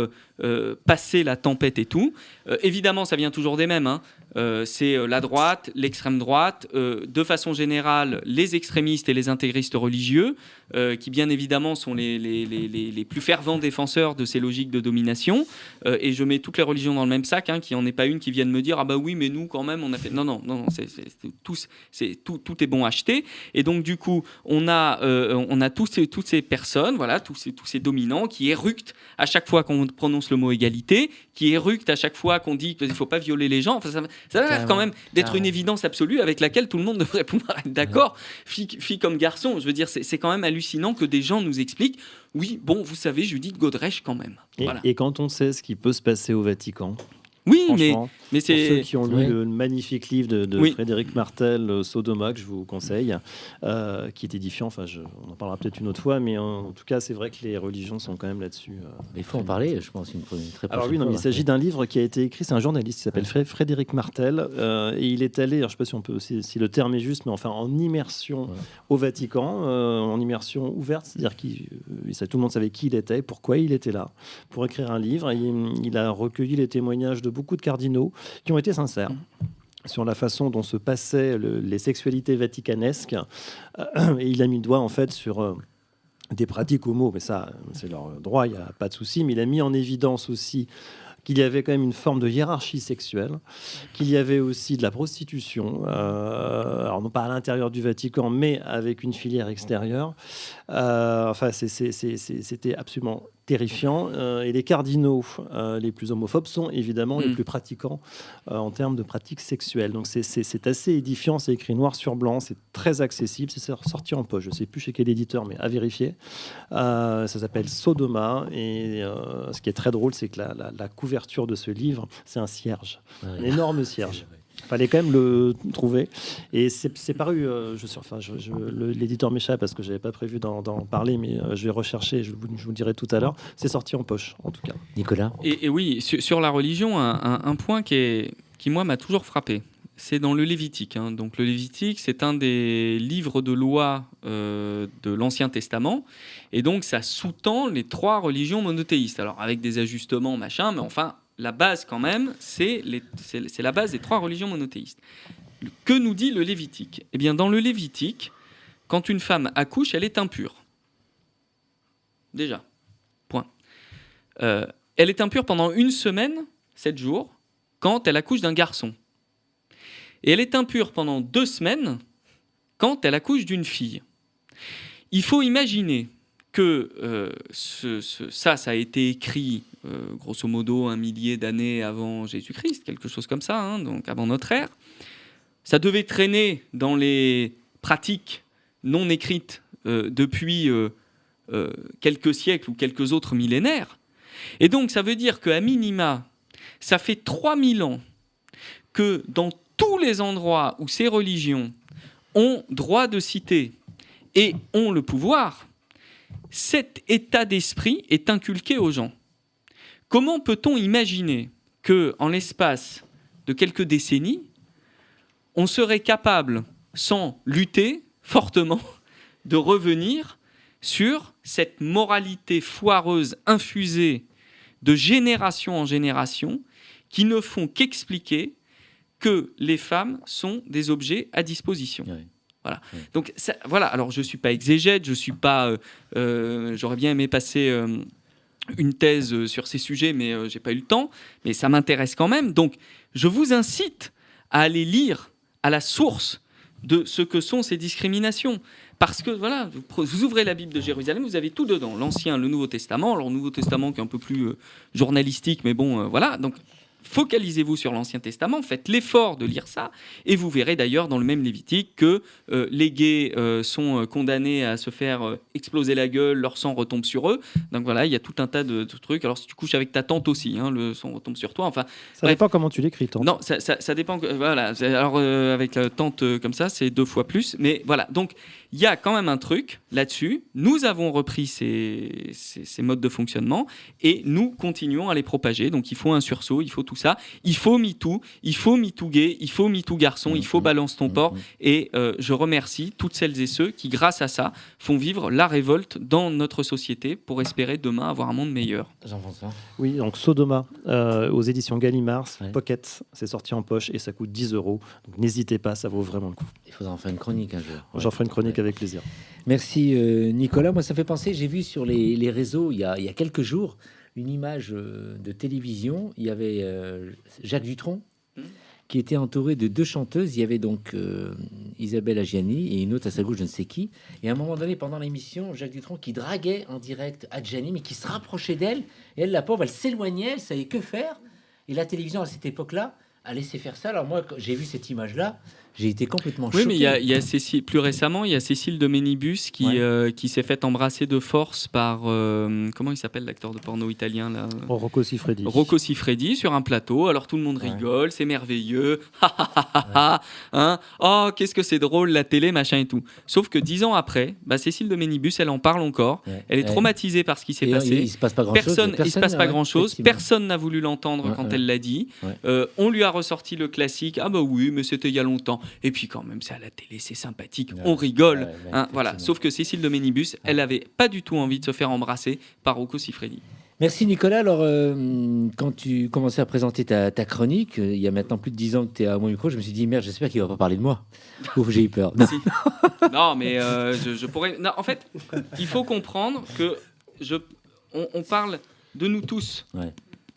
passé la tempête et tout. Évidemment, ça vient toujours des mêmes, hein. C'est la droite, l'extrême droite, de façon générale les extrémistes et les intégristes religieux, qui bien évidemment sont les plus fervents défenseurs de ces logiques de domination. Et je mets toutes les religions dans le même sac, hein, qu'il n'y en ait pas une qui vienne me dire ah bah oui mais nous quand même on a fait non, tout est bon acheté. Et donc du coup on a toutes ces personnes, voilà, tous ces dominants qui éructent à chaque fois qu'on prononce le mot égalité, qui éructent à chaque fois qu'on dit qu'il ne faut pas violer les gens. Enfin, ça a l'air quand même d'être une évidence absolue avec laquelle tout le monde devrait pouvoir être d'accord, fille comme garçon. Je veux dire, c'est quand même hallucinant que des gens nous expliquent oui, bon, vous savez, Judith Godrèche quand même. Et quand on sait ce qui peut se passer au Vatican. Oui, mais c'est... Pour ceux qui ont lu le magnifique livre de Frédéric Martel, Sodoma, que je vous conseille, qui est édifiant. Enfin, on en parlera peut-être une autre fois, mais en tout cas, c'est vrai que les religions sont quand même là-dessus. Il faut en parler, je pense, une très Alors oui, il s'agit d'un livre qui a été écrit, c'est un journaliste qui s'appelle Frédéric Martel, et il est allé, alors, je ne sais pas si on peut, si le terme est juste, mais enfin en immersion au Vatican, en immersion ouverte, c'est-à-dire que tout le monde savait qui il était, pourquoi il était là, pour écrire un livre. Il a recueilli les témoignages de beaucoup de cardinaux qui ont été sincères sur la façon dont se passaient les sexualités vaticanesques, et il a mis le doigt en fait sur des pratiques homo, mais ça c'est leur droit, il n'y a pas de souci, mais il a mis en évidence aussi qu'il y avait quand même une forme de hiérarchie sexuelle, qu'il y avait aussi de la prostitution, alors non pas à l'intérieur du Vatican, mais avec une filière extérieure. Enfin, c'était absolument terrifiant. Et les cardinaux les plus homophobes sont évidemment les plus pratiquants en termes de pratiques sexuelles. Donc c'est assez édifiant, c'est écrit noir sur blanc, c'est très accessible, c'est sorti en poche. Je ne sais plus chez quel éditeur, mais à vérifier. Ça s'appelle Sodoma, et ce qui est très drôle, c'est que la couverture de ce livre, c'est un cierge, un énorme cierge. Il fallait quand même le trouver. Et c'est paru, l'éditeur m'échappe parce que je n'avais pas prévu d'en parler, mais je vais rechercher, je vous dirai tout à l'heure. C'est sorti en poche, en tout cas. Nicolas ? Et oui, sur la religion, un point qui moi, m'a toujours frappé. C'est dans le Lévitique. Hein. Donc, le Lévitique, c'est un des livres de loi de l'Ancien Testament. Et donc, ça sous-tend les 3 religions monothéistes. Alors, avec des ajustements, machin, mais enfin... La base, quand même, c'est la base des 3 religions monothéistes. Que nous dit le Lévitique ? Eh bien, dans le Lévitique, quand une femme accouche, elle est impure. Déjà. Point. Elle est impure pendant 1 semaine, 7 jours, quand elle accouche d'un garçon. Et elle est impure pendant 2 semaines, quand elle accouche d'une fille. Il faut imaginer que ça a été écrit grosso modo 1 millier d'années avant Jésus-Christ, quelque chose comme ça, hein, donc avant notre ère. Ça devait traîner dans les pratiques non écrites depuis quelques siècles ou quelques autres millénaires. Et donc ça veut dire qu'à minima, ça fait 3000 ans que dans tous les endroits où ces religions ont droit de citer et ont le pouvoir, cet état d'esprit est inculqué aux gens. comment peut-on imaginer qu'en l'espace de quelques décennies, on serait capable, sans lutter fortement, de revenir sur cette moralité foireuse infusée de génération en génération qui ne font qu'expliquer que les femmes sont des objets à disposition. Oui. Voilà. Donc, voilà. Alors, je ne suis pas exégète, je suis pas... j'aurais bien aimé passer une thèse sur ces sujets, mais je n'ai pas eu le temps. Mais ça m'intéresse quand même. Donc, je vous incite à aller lire à la source de ce que sont ces discriminations. Parce que, voilà, vous ouvrez la Bible de Jérusalem, vous avez tout dedans. L'Ancien, le Nouveau Testament. Alors, le Nouveau Testament qui est un peu plus journalistique, mais bon, voilà. Donc, focalisez-vous sur l'Ancien Testament, faites l'effort de lire ça, et vous verrez d'ailleurs dans le même Lévitique que les gays sont condamnés à se faire exploser la gueule, leur sang retombe sur eux. Donc voilà, il y a tout un tas de trucs. Alors si tu couches avec ta tante aussi, hein, le sang retombe sur toi. Enfin, ça dépend comment tu l'écris, tante. Non, ça dépend. Voilà. Alors avec la tante comme ça, c'est 2 fois plus. Mais voilà, donc il y a quand même un truc là-dessus. Nous avons repris ces modes de fonctionnement et nous continuons à les propager. Donc il faut un sursaut, il faut tout ça. Il faut MeToo, il faut MeToo gay, il faut MeToo garçon, il faut balance ton porc. Et je remercie toutes celles et ceux qui, grâce à ça, font vivre la révolte dans notre société pour espérer demain avoir un monde meilleur. Jean-François. Oui, donc Sodoma, aux éditions Gallimard, Pocket, c'est sorti en poche et ça coûte 10 €. Donc n'hésitez pas, ça vaut vraiment le coup. Il faudra en faire une chronique un jour. J'en ferai une chronique avec plaisir. Merci Nicolas. Moi, ça fait penser, j'ai vu sur les réseaux il y a quelques jours une image de télévision. Il y avait Jacques Dutronc qui était entouré de 2 chanteuses. Il y avait donc Isabelle Adjani et une autre à sa gauche, je ne sais qui. Et à un moment donné, pendant l'émission, Jacques Dutronc qui draguait en direct Adjani, mais qui se rapprochait d'elle. Et elle, la pauvre, elle s'éloignait, elle savait que faire. Et la télévision, à cette époque-là, a laissé faire ça. Alors moi, quand j'ai vu cette image-là, j'ai été complètement choqué. Oui, mais il y a Cécile, plus récemment, il y a Cécile de Ménibus qui s'est fait embrasser de force par comment il s'appelle l'acteur de porno italien là Rocco Siffredi. Rocco Siffredi sur un plateau. Alors tout le monde rigole, c'est merveilleux. Hein, oh, qu'est-ce que c'est drôle la télé, machin et tout. Sauf que 10 ans après, Cécile de Ménibus, elle en parle encore. Elle est traumatisée par ce qui s'est passé. Il se passe pas grand-chose. Il se passe pas grand-chose. Personne n'a voulu l'entendre quand elle l'a dit. On lui a ressorti le classique. Ah bah oui, mais c'était il y a longtemps. Et puis quand même, c'est à la télé, c'est sympathique, on rigole. Voilà. Sauf que Cécile de Ménibus, elle n'avait pas du tout envie de se faire embrasser par Rocco Siffredi. Merci Nicolas. Alors, quand tu commençais à présenter ta chronique, il y a maintenant plus de 10 ans que tu es à mon micro, je me suis dit, merde, j'espère qu'il ne va pas parler de moi. Ouf, j'ai eu peur. Non, non mais je pourrais... Non, en fait, il faut comprendre que on parle de nous tous.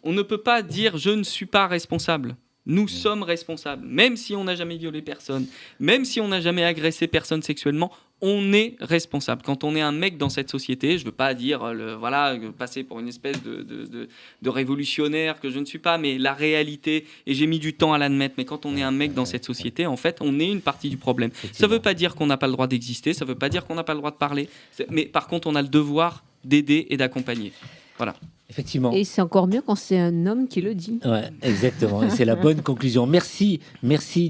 On ne peut pas dire « je ne suis pas responsable ». Nous sommes responsables, même si on n'a jamais violé personne, même si on n'a jamais agressé personne sexuellement, on est responsable. Quand on est un mec dans cette société, je ne veux pas dire, passer pour une espèce de révolutionnaire que je ne suis pas, mais la réalité, et j'ai mis du temps à l'admettre, mais quand on est un mec dans cette société, en fait, on est une partie du problème. Ça ne veut pas dire qu'on n'a pas le droit d'exister, ça ne veut pas dire qu'on n'a pas le droit de parler, mais par contre, on a le devoir d'aider et d'accompagner. Voilà. Effectivement. Et c'est encore mieux quand c'est un homme qui le dit. Ouais, exactement. Et c'est la bonne conclusion. Merci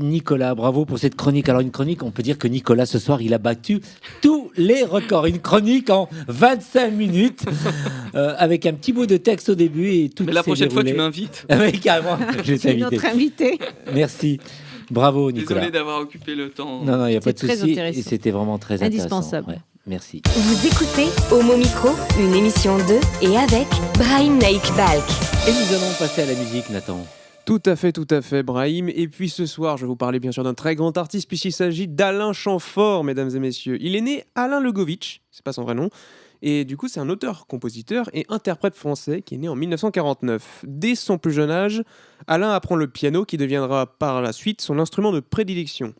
Nicolas. Bravo pour cette chronique. Alors une chronique, on peut dire que Nicolas ce soir, il a battu tous les records. Une chronique en 25 minutes avec un petit bout de texte au début et tout. Mais la prochaine fois, tu m'invites. Oui, carrément. Je vais t'inviter. Notre invité. Merci. Bravo Nicolas. Désolé d'avoir occupé le temps. Non, il n'y a pas de souci. Et c'était vraiment très indispensable. Intéressant. Ouais. Merci. Vous écoutez Homo Micro, une émission de et avec Brahim Naik Balk. Et nous allons passer à la musique, Nathan. Tout à fait, Brahim. Et puis ce soir, je vais vous parler bien sûr d'un très grand artiste, puisqu'il s'agit d'Alain Chamfort, mesdames et messieurs. Il est né Alain Legovitch, c'est pas son vrai nom. Et du coup, c'est un auteur, compositeur et interprète français qui est né en 1949. Dès son plus jeune âge, Alain apprend le piano qui deviendra par la suite son instrument de prédilection.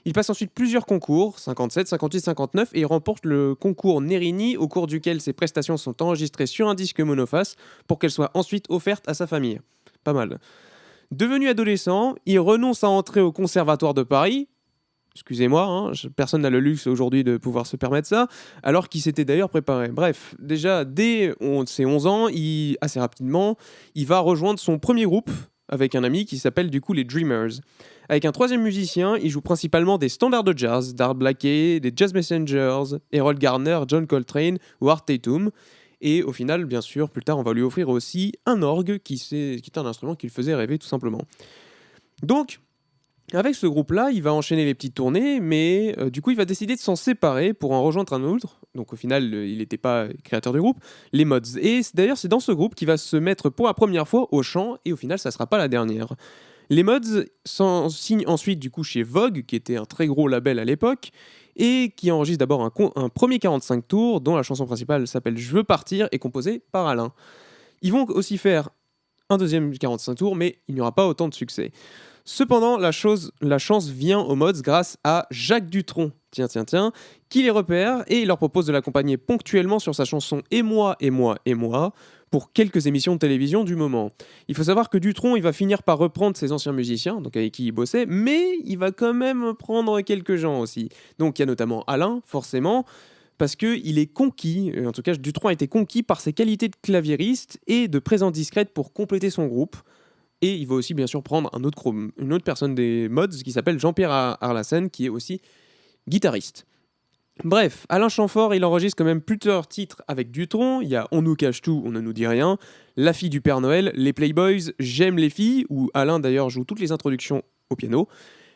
Il passe ensuite plusieurs concours, 57, 58, 59, et il remporte le concours Nerini, au cours duquel ses prestations sont enregistrées sur un disque monoface pour qu'elles soient ensuite offertes à sa famille. Pas mal. Devenu adolescent, il renonce à entrer au Conservatoire de Paris. Excusez-moi, personne n'a le luxe aujourd'hui de pouvoir se permettre ça, alors qu'il s'était d'ailleurs préparé. Bref, déjà, dès ses 11 ans, assez rapidement, il va rejoindre son premier groupe avec un ami qui s'appelle du coup les Dreamers. Avec un troisième musicien, il joue principalement des standards de jazz, d'Art Blakey, des Jazz Messengers, Errol Garner, John Coltrane ou Art Tatum. Et au final, bien sûr, plus tard, on va lui offrir aussi un orgue qui est un instrument qui le faisait rêver tout simplement. Donc, avec ce groupe-là, il va enchaîner les petites tournées, mais du coup, il va décider de s'en séparer pour en rejoindre un autre. Donc, au final, il n'était pas créateur du groupe, les Mods. Et d'ailleurs, c'est dans ce groupe qu'il va se mettre pour la première fois au chant, et au final, ça ne sera pas la dernière. Les Mods signent ensuite du coup chez Vogue, qui était un très gros label à l'époque, et qui enregistre d'abord un premier 45 tours, dont la chanson principale s'appelle « Je veux partir » et composée par Alain. Ils vont aussi faire un deuxième 45 tours, mais il n'y aura pas autant de succès. Cependant, la chance vient aux Mods grâce à Jacques Dutronc, qui les repère et il leur propose de l'accompagner ponctuellement sur sa chanson « Et moi, et moi, et moi » pour quelques émissions de télévision du moment. Il faut savoir que Dutronc, il va finir par reprendre ses anciens musiciens, donc avec qui il bossait, mais il va quand même prendre quelques gens aussi. Donc il y a notamment Alain, forcément, parce qu'il est conquis, en tout cas Dutronc a été conquis par ses qualités de claviériste et de présence discrète pour compléter son groupe. Et il va aussi bien sûr prendre une autre personne des Mods qui s'appelle Jean-Pierre Arlassen, qui est aussi guitariste. Bref, Alain Chamfort, il enregistre quand même plusieurs titres avec Dutronc. Il y a On nous cache tout, on ne nous dit rien, La fille du Père Noël, Les Playboys, J'aime les filles, où Alain d'ailleurs joue toutes les introductions au piano,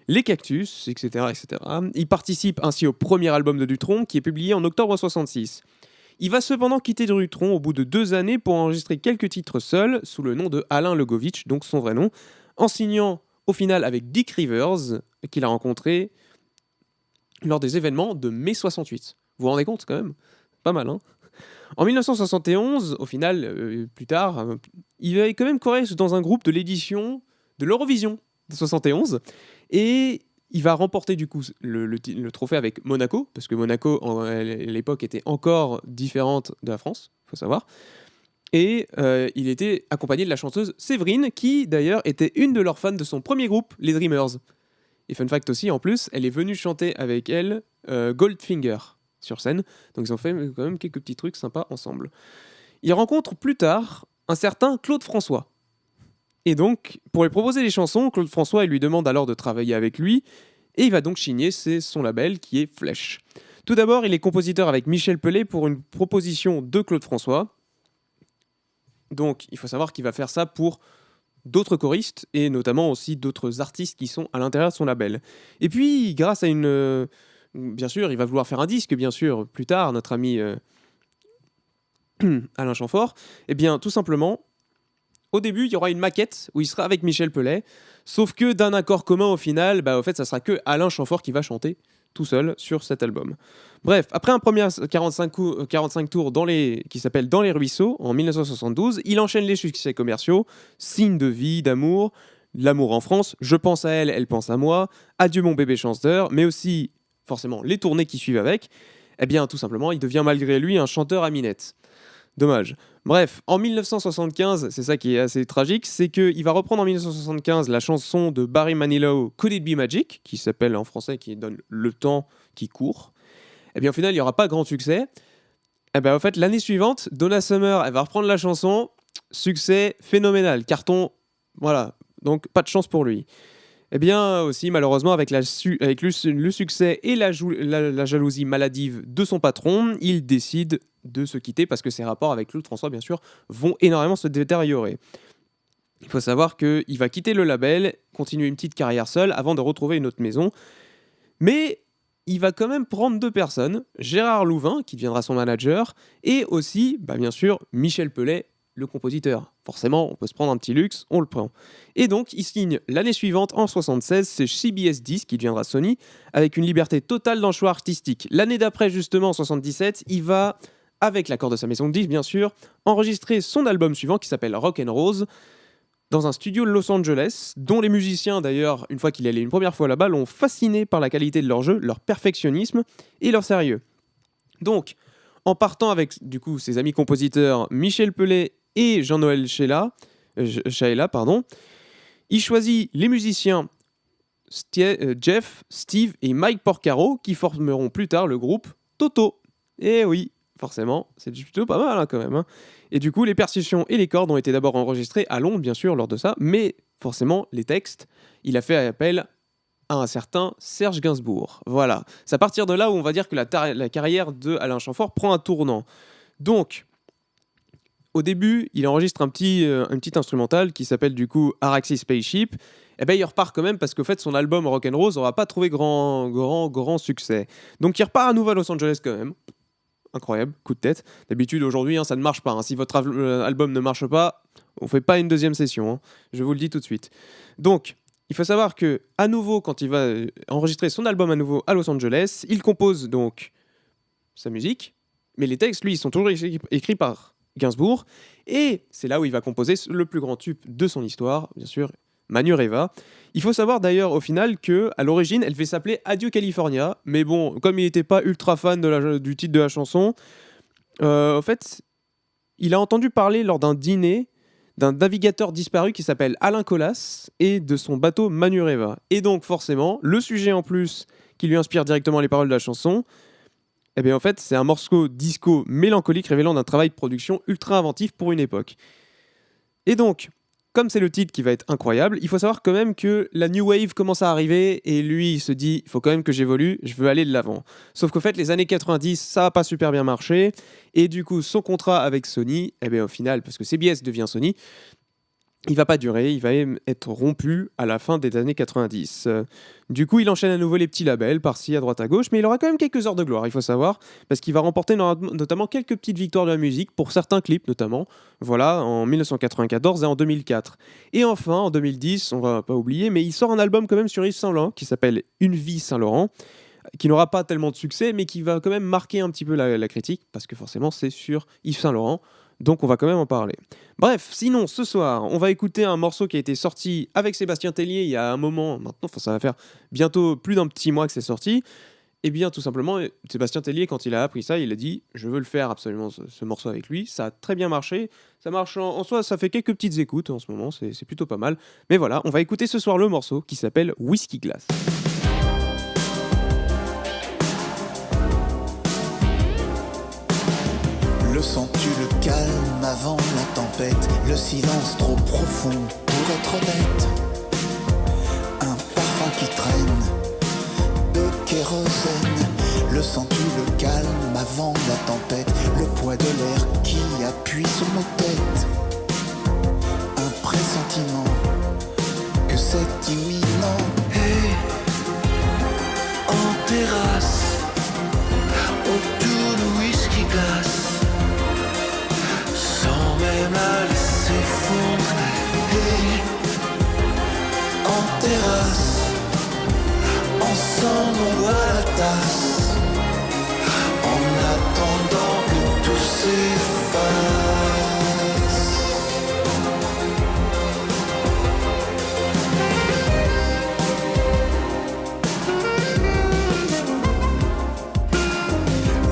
Les Cactus, etc., etc. Il participe ainsi au premier album de Dutronc, qui est publié en octobre 1966. Il va cependant quitter Dutronc au bout de 2 années pour enregistrer quelques titres seuls, sous le nom de Alain Legovitch, donc son vrai nom, en signant au final avec Dick Rivers, qu'il a rencontré lors des événements de mai 68. Vous vous rendez compte quand même ? Pas mal, hein ? En 1971, au final, plus tard, il va quand même courir dans un groupe de l'édition de l'Eurovision de 71, et il va remporter du coup le trophée avec Monaco, parce que Monaco, à l'époque, était encore différente de la France, il faut savoir. Et il était accompagné de la chanteuse Séverine, qui d'ailleurs était une de leurs fans de son premier groupe, les Dreamers. Et fun fact aussi, en plus, elle est venue chanter avec elle Goldfinger sur scène. Donc ils ont fait quand même quelques petits trucs sympas ensemble. Il rencontre plus tard un certain Claude François. Et donc, pour lui proposer des chansons, Claude François il lui demande alors de travailler avec lui, et il va donc signer son label qui est Flèche. Tout d'abord, il est compositeur avec Michel Pelé pour une proposition de Claude François. Donc, il faut savoir qu'il va faire ça pour d'autres choristes, et notamment aussi d'autres artistes qui sont à l'intérieur de son label. Et puis, grâce à bien sûr, il va vouloir faire un disque, bien sûr, plus tard, notre ami Alain Chamfort. Eh bien, tout simplement, au début, il y aura une maquette où il sera avec Michel Pelé, sauf que d'un accord commun au final, au fait, ça sera que Alain Chamfort qui va chanter tout seul sur cet album. Bref, après un premier 45 tours qui s'appelle Dans les ruisseaux, en 1972, il enchaîne les succès commerciaux, Signe de vie, d'amour, L'amour en France, Je pense à elle, elle pense à moi, Adieu mon bébé chanteur, mais aussi, forcément, les tournées qui suivent avec. Eh bien, tout simplement, il devient malgré lui un chanteur à minette. Dommage. Bref, en 1975, c'est ça qui est assez tragique, c'est qu'il va reprendre en 1975 la chanson de Barry Manilow, Could It Be Magic, qui s'appelle en français, qui donne le temps qui court. Et bien au final, il n'y aura pas grand succès. Et bien en fait, l'année suivante, Donna Summer, elle va reprendre la chanson, succès phénoménal, carton, voilà, donc pas de chance pour lui. Eh bien aussi, malheureusement, avec le succès et la jalousie maladive de son patron, il décide de se quitter parce que ses rapports avec Claude François, bien sûr, vont énormément se détériorer. Il faut savoir qu'il va quitter le label, continuer une petite carrière seule avant de retrouver une autre maison. Mais il va quand même prendre 2 personnes, Gérard Louvain, qui deviendra son manager, et aussi, bien sûr, Michel Pelé, le compositeur. Forcément, on peut se prendre un petit luxe, on le prend. Et donc, il signe l'année suivante, en 1976, c'est CBS Discs, qui deviendra Sony, avec une liberté totale dans le choix artistique. L'année d'après, justement, en 1977, il va, avec l'accord de sa maison de disques, bien sûr, enregistrer son album suivant, qui s'appelle Rock and Rose, dans un studio de Los Angeles, dont les musiciens, d'ailleurs, une fois qu'il est allé une première fois là-bas, l'ont fasciné par la qualité de leur jeu, leur perfectionnisme et leur sérieux. Donc, en partant avec, du coup, ses amis compositeurs Michel Pelé et Jean-Noël Chaëla, il choisit les musiciens Jeff, Steve et Mike Porcaro, qui formeront plus tard le groupe Toto. Et oui, forcément, c'est plutôt pas mal quand même. Et du coup, les percussions et les cordes ont été d'abord enregistrées à Londres, bien sûr, lors de ça, mais forcément, les textes, il a fait appel à un certain Serge Gainsbourg. Voilà. C'est à partir de là où on va dire que la carrière de Alain Chamfort prend un tournant. Donc, au début, il enregistre un petit instrumental qui s'appelle du coup Araxi Spaceship. Et ben il repart quand même parce qu'au fait son album Rock'n'Rose n'aura pas trouvé grand succès. Donc il repart à nouveau à Los Angeles quand même. Incroyable, coup de tête. D'habitude aujourd'hui ça ne marche pas. Si votre album ne marche pas, on fait pas une deuxième session. Je vous le dis tout de suite. Donc il faut savoir que à nouveau quand il va enregistrer son album à nouveau à Los Angeles, il compose donc sa musique, mais les textes lui ils sont toujours écrits par Gainsbourg et c'est là où il va composer le plus grand tube de son histoire, bien sûr. Manureva. Il faut savoir d'ailleurs au final que à l'origine elle devait s'appeler Adieu California, mais bon comme il n'était pas ultra fan du titre de la chanson, en fait il a entendu parler lors d'un dîner d'un navigateur disparu qui s'appelle Alain Colas et de son bateau Manureva. Et donc forcément le sujet en plus qui lui inspire directement les paroles de la chanson, eh bien en fait c'est un morceau disco mélancolique révélant d'un travail de production ultra inventif pour une époque. Et donc comme c'est le titre qui va être incroyable, il faut savoir quand même que la New Wave commence à arriver et lui, il se dit, il faut quand même que j'évolue, je veux aller de l'avant. Sauf qu'au fait, les années 90, ça n'a pas super bien marché et du coup, son contrat avec Sony, eh bien, au final, parce que CBS devient Sony, il va pas durer, il va être rompu à la fin des années 90. Du coup, il enchaîne à nouveau les petits labels, par-ci, à droite, à gauche, mais il aura quand même quelques heures de gloire, il faut savoir, parce qu'il va remporter notamment quelques petites victoires de la musique, pour certains clips notamment, voilà, en 1994 et en 2004. Et enfin, en 2010, on va pas oublier, mais il sort un album quand même sur Yves Saint Laurent, qui s'appelle Une vie Saint-Laurent, qui n'aura pas tellement de succès, mais qui va quand même marquer un petit peu la critique, parce que forcément, c'est sur Yves Saint Laurent. Donc on va quand même en parler. Bref, sinon ce soir, on va écouter un morceau qui a été sorti avec Sébastien Tellier il y a un moment, maintenant ça va faire bientôt plus d'un petit mois que c'est sorti. Et bien tout simplement, Sébastien Tellier, quand il a appris ça, il a dit « je veux le faire absolument ce morceau avec lui ». Ça a très bien marché, ça marche en soi, ça fait quelques petites écoutes en ce moment, c'est plutôt pas mal. Mais voilà, on va écouter ce soir le morceau qui s'appelle « Whisky Glass ». Le sens-tu le calme avant la tempête, le silence trop profond pour être honnête, un parfum qui traîne de kérosène. Le sens-tu le calme avant la tempête, le poids de l'air qui appuie sur nos têtes, un pressentiment que c'est imminent. Et en terrasse, autour de whisky glace, sans même la laisser fondre. Et en terrasse, ensemble on boit la tasse, en attendant que tout s'efface.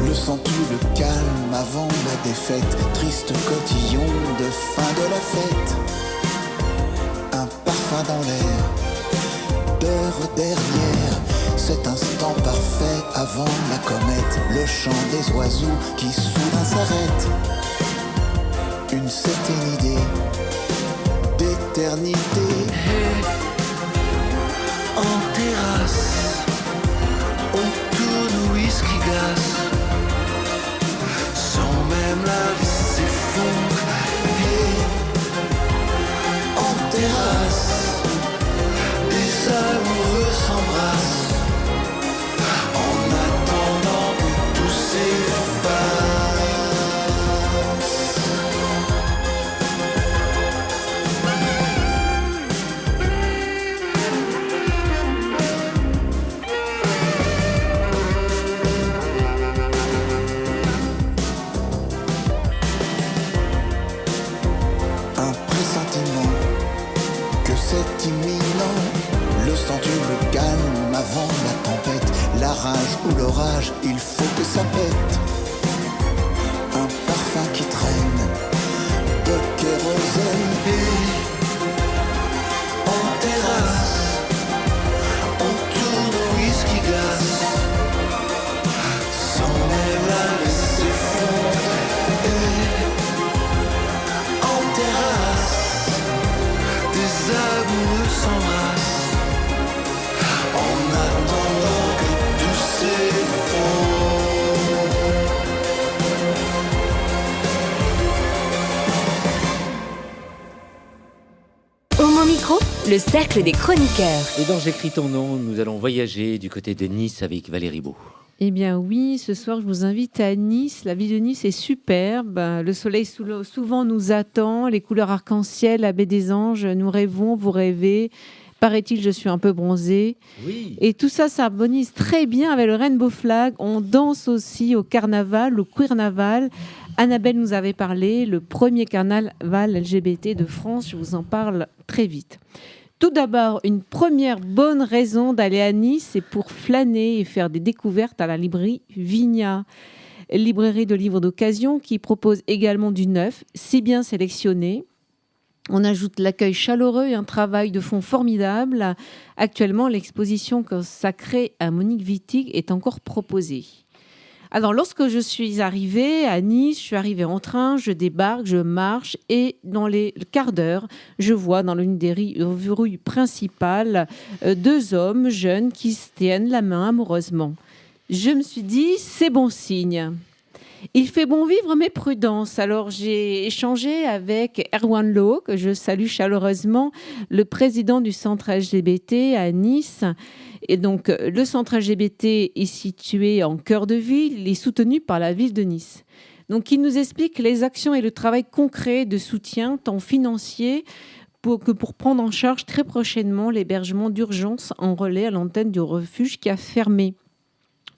Le sens-tu le calme avant la défaite, triste cotillon de fin de la fête, un parfum dans l'air, d'heure dernière, cet instant parfait avant la comète, le chant des oiseaux qui soudain s'arrête, une certaine idée d'éternité. Et en terrasse, autour de whisky glace, sans même la laisser fondre. Et en terrasse, des amoureux s'embrassent, en attendant que tout s'efface. Un pressentiment que c'est imminent. Le sens-tu le calme avant la tempête, la rage ou l'orage, il faut que ça pète. Un parfum qui traîne de kérosène. Et en terrasse, on tourne au whisky glace, sans même la laisser fondre. Et en terrasse, des amoureux s'embrassent, en attendant que tout s'effondre. le cercle des chroniqueurs. Et dans J'écris ton nom, nous allons voyager du côté de Nice avec Valérie Beau. Eh bien oui, ce soir je vous invite à Nice. La ville de Nice est superbe. Le soleil souvent nous attend. Les couleurs arc-en-ciel, la baie des Anges, nous rêvons, vous rêvez. Paraît-il, je suis un peu bronzée. Oui. Et tout ça s'harmonise très bien avec le Rainbow Flag. On danse aussi au carnaval, au Queernaval. Annabelle nous avait parlé, le premier carnaval LGBT de France. Je vous en parle très vite. Tout d'abord, une première bonne raison d'aller à Nice, c'est pour flâner et faire des découvertes à la librairie Vigna. Librairie de livres d'occasion qui propose également du neuf, si bien sélectionné. On ajoute l'accueil chaleureux et un travail de fond formidable. Actuellement, l'exposition consacrée à Monique Wittig est encore proposée. Alors, lorsque je suis arrivée à Nice, je suis arrivée en train, je débarque, je marche et dans les quarts d'heure, je vois dans l'une des rues principales 2 hommes jeunes qui se tiennent la main amoureusement. Je me suis dit, c'est bon signe. Il fait bon vivre, mais prudence. Alors, j'ai échangé avec Erwan Lo, que je salue chaleureusement, le président du centre LGBT à Nice. Et donc, le centre LGBT est situé en cœur de ville. Il est soutenu par la ville de Nice. Donc, il nous explique les actions et le travail concret de soutien, tant financier pour prendre en charge très prochainement l'hébergement d'urgence en relais à l'antenne du refuge qui a fermé.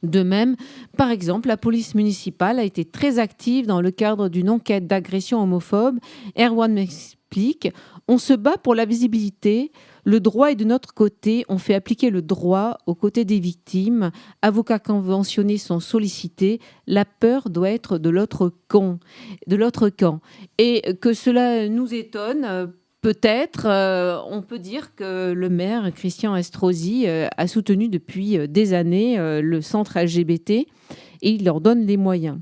De même, par exemple, la police municipale a été très active dans le cadre d'une enquête d'agression homophobe. Erwan m'explique, on se bat pour la visibilité, le droit est de notre côté, on fait appliquer le droit aux côtés des victimes, avocats conventionnés sont sollicités, la peur doit être de l'autre camp. Et que cela nous étonne, peut-être, on peut dire que le maire, Christian Estrosi, a soutenu depuis des années le centre LGBT et il leur donne les moyens.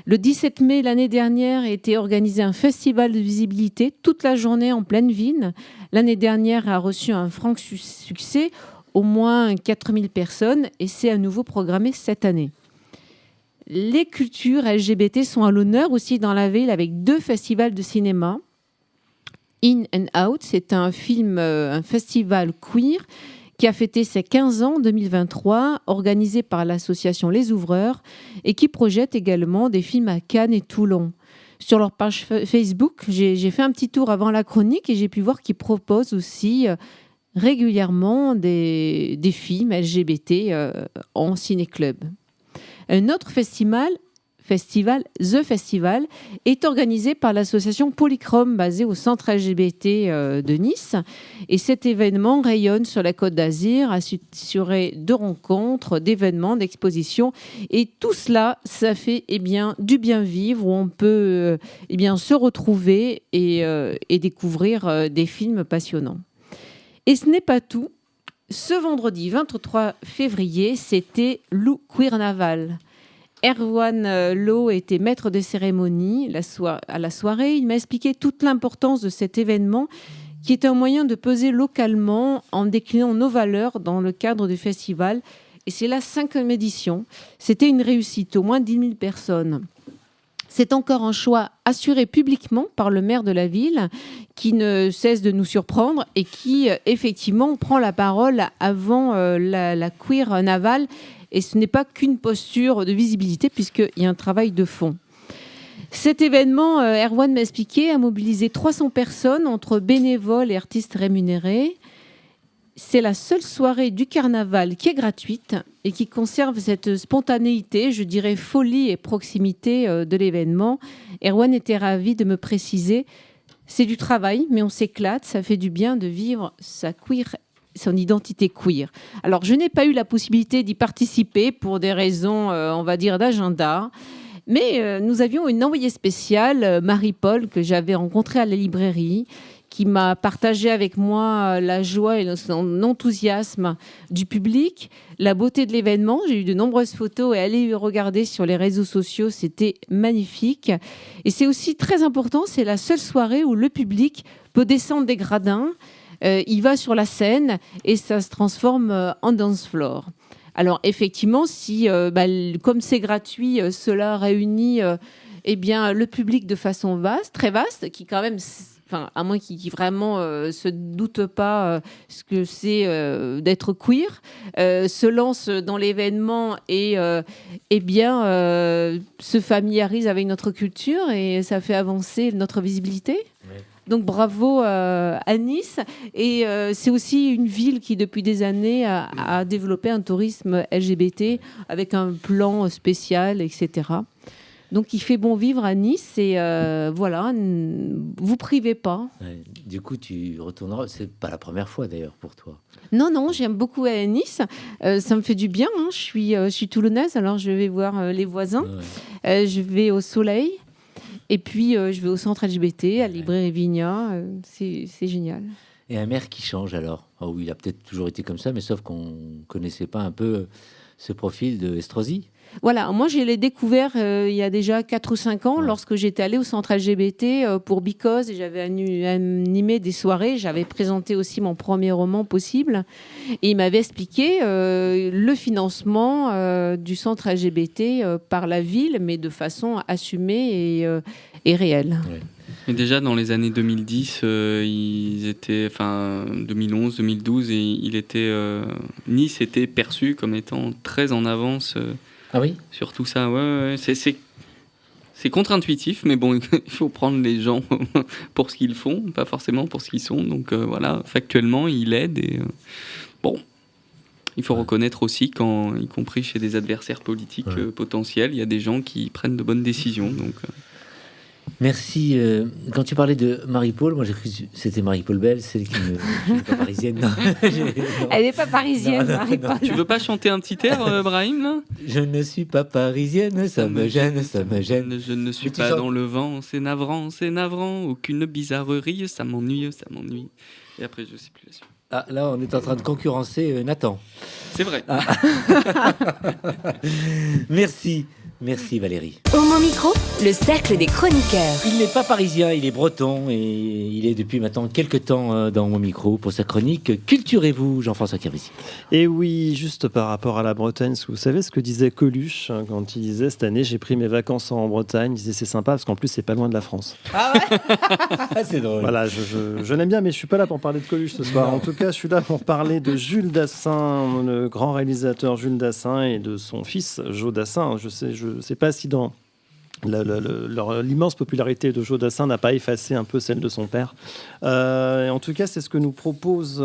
Le 17 mai l'année dernière a été organisé un festival de visibilité toute la journée en pleine ville. L'année dernière a reçu un franc succès, au moins 4000 personnes et c'est à nouveau programmé cette année. Les cultures LGBT sont à l'honneur aussi dans la ville avec 2 festivals de cinéma. In and Out, c'est un festival queer qui a fêté ses 15 ans en 2023, organisé par l'association Les Ouvreurs et qui projette également des films à Cannes et Toulon. Sur leur page Facebook, j'ai fait un petit tour avant la chronique et j'ai pu voir qu'ils proposent aussi régulièrement des films LGBT en ciné-club. Un autre festival, The Festival, est organisé par l'association Polychrome basée au centre LGBT de Nice. Et cet événement rayonne sur la Côte d'Azur, assuré de rencontres, d'événements, d'expositions. Et tout cela, ça fait du bien vivre où on peut se retrouver et découvrir des films passionnants. Et ce n'est pas tout. Ce vendredi 23 février, c'était Lou Queernaval. Erwan Lo était maître de cérémonie à la soirée. Il m'a expliqué toute l'importance de cet événement qui est un moyen de peser localement en déclinant nos valeurs dans le cadre du festival. Et c'est la 5e édition. C'était une réussite, au moins 10 000 personnes. C'est encore un choix assuré publiquement par le maire de la ville qui ne cesse de nous surprendre et qui, effectivement, prend la parole avant la Queernaval. Et ce n'est pas qu'une posture de visibilité puisqu'il y a un travail de fond. Cet événement, Erwan m'a expliqué, a mobilisé 300 personnes entre bénévoles et artistes rémunérés. C'est la seule soirée du carnaval qui est gratuite et qui conserve cette spontanéité, je dirais folie et proximité de l'événement. Erwan était ravi de me préciser, c'est du travail, mais on s'éclate, ça fait du bien de vivre son identité queer. Alors, je n'ai pas eu la possibilité d'y participer pour des raisons, on va dire, d'agenda. Mais nous avions une envoyée spéciale, Marie-Paul, que j'avais rencontrée à la librairie, qui m'a partagé avec moi la joie et son enthousiasme du public, la beauté de l'événement. J'ai eu de nombreuses photos et allez regarder sur les réseaux sociaux, c'était magnifique. Et c'est aussi très important, c'est la seule soirée où le public peut descendre des gradins, il va sur la scène et ça se transforme en dance floor. Alors effectivement, comme c'est gratuit, cela réunit le public de façon très vaste, qui quand même enfin à moins qu'il vraiment se doute pas ce que c'est d'être queer, se lance dans l'événement et bien se familiarise avec notre culture et ça fait avancer notre visibilité. Ouais. Donc bravo à Nice. Et c'est aussi une ville qui, depuis des années, a développé un tourisme LGBT avec un plan spécial, etc. Donc il fait bon vivre à Nice et voilà, vous privez pas. Ouais, du coup, tu retourneras. C'est pas la première fois d'ailleurs pour toi. Non, j'aime beaucoup aller à Nice. Ça me fait du bien. Hein. Je suis toulonnaise, alors je vais voir les voisins. Ouais. Je vais au Soleil. Et puis, je vais au centre LGBT, à Librairie Vigna. C'est génial. Et un maire qui change alors? Oh, oui, il a peut-être toujours été comme ça, mais sauf qu'on ne connaissait pas un peu ce profil de Estrosi. Voilà, moi je l'ai découvert il y a déjà 4 ou 5 ans lorsque j'étais allée au centre LGBT pour Because et j'avais animé des soirées, j'avais présenté aussi mon premier roman Possible et il m'avait expliqué le financement du centre LGBT par la ville mais de façon assumée et réelle. Ouais. Et déjà dans les années 2010, ils étaient, enfin 2011, 2012, et Nice était perçu comme étant très en avance. Ah oui, sur tout ça, ouais. C'est contre-intuitif, mais bon, il faut prendre les gens pour ce qu'ils font, pas forcément pour ce qu'ils sont. Donc voilà, factuellement, il aide et bon, il faut reconnaître aussi quand, y compris chez des adversaires politiques potentiels, il y a des gens qui prennent de bonnes décisions. Donc merci. Quand tu parlais de Marie-Paul, moi j'ai cru que c'était Marie-Paul Bell, celle qui n'est pas parisienne. Non. Elle n'est pas parisienne, Marie-Paul. Tu veux pas chanter un petit air, Brahim, là? Je ne suis pas parisienne, ça me gêne, ça me gêne. Je ne suis pas dans le vent, c'est navrant. Aucune bizarrerie, ça m'ennuie. Et après, je sais plus la suite. Ah, là, on est en train de concurrencer Nathan. C'est vrai. Ah. Merci Valérie. Homo Micro, le cercle des chroniqueurs. Il n'est pas parisien, il est breton et il est depuis maintenant quelques temps dans Homo Micro pour sa chronique Culturez-vous, Jean-François Kervisi. Et oui, juste par rapport à la Bretagne, vous savez ce que disait Coluche quand il disait cette année j'ai pris mes vacances en Bretagne, il disait c'est sympa parce qu'en plus c'est pas loin de la France. Ah ouais. C'est drôle. Voilà, je l'aime bien mais je suis pas là pour parler de Coluche ce soir. En tout cas, je suis là pour parler de Jules Dassin, le grand réalisateur Jules Dassin et de son fils Joe Dassin. Je ne sais pas si dans l'immense popularité de Joe Dassin n'a pas effacé un peu celle de son père. En tout cas, c'est ce que nous propose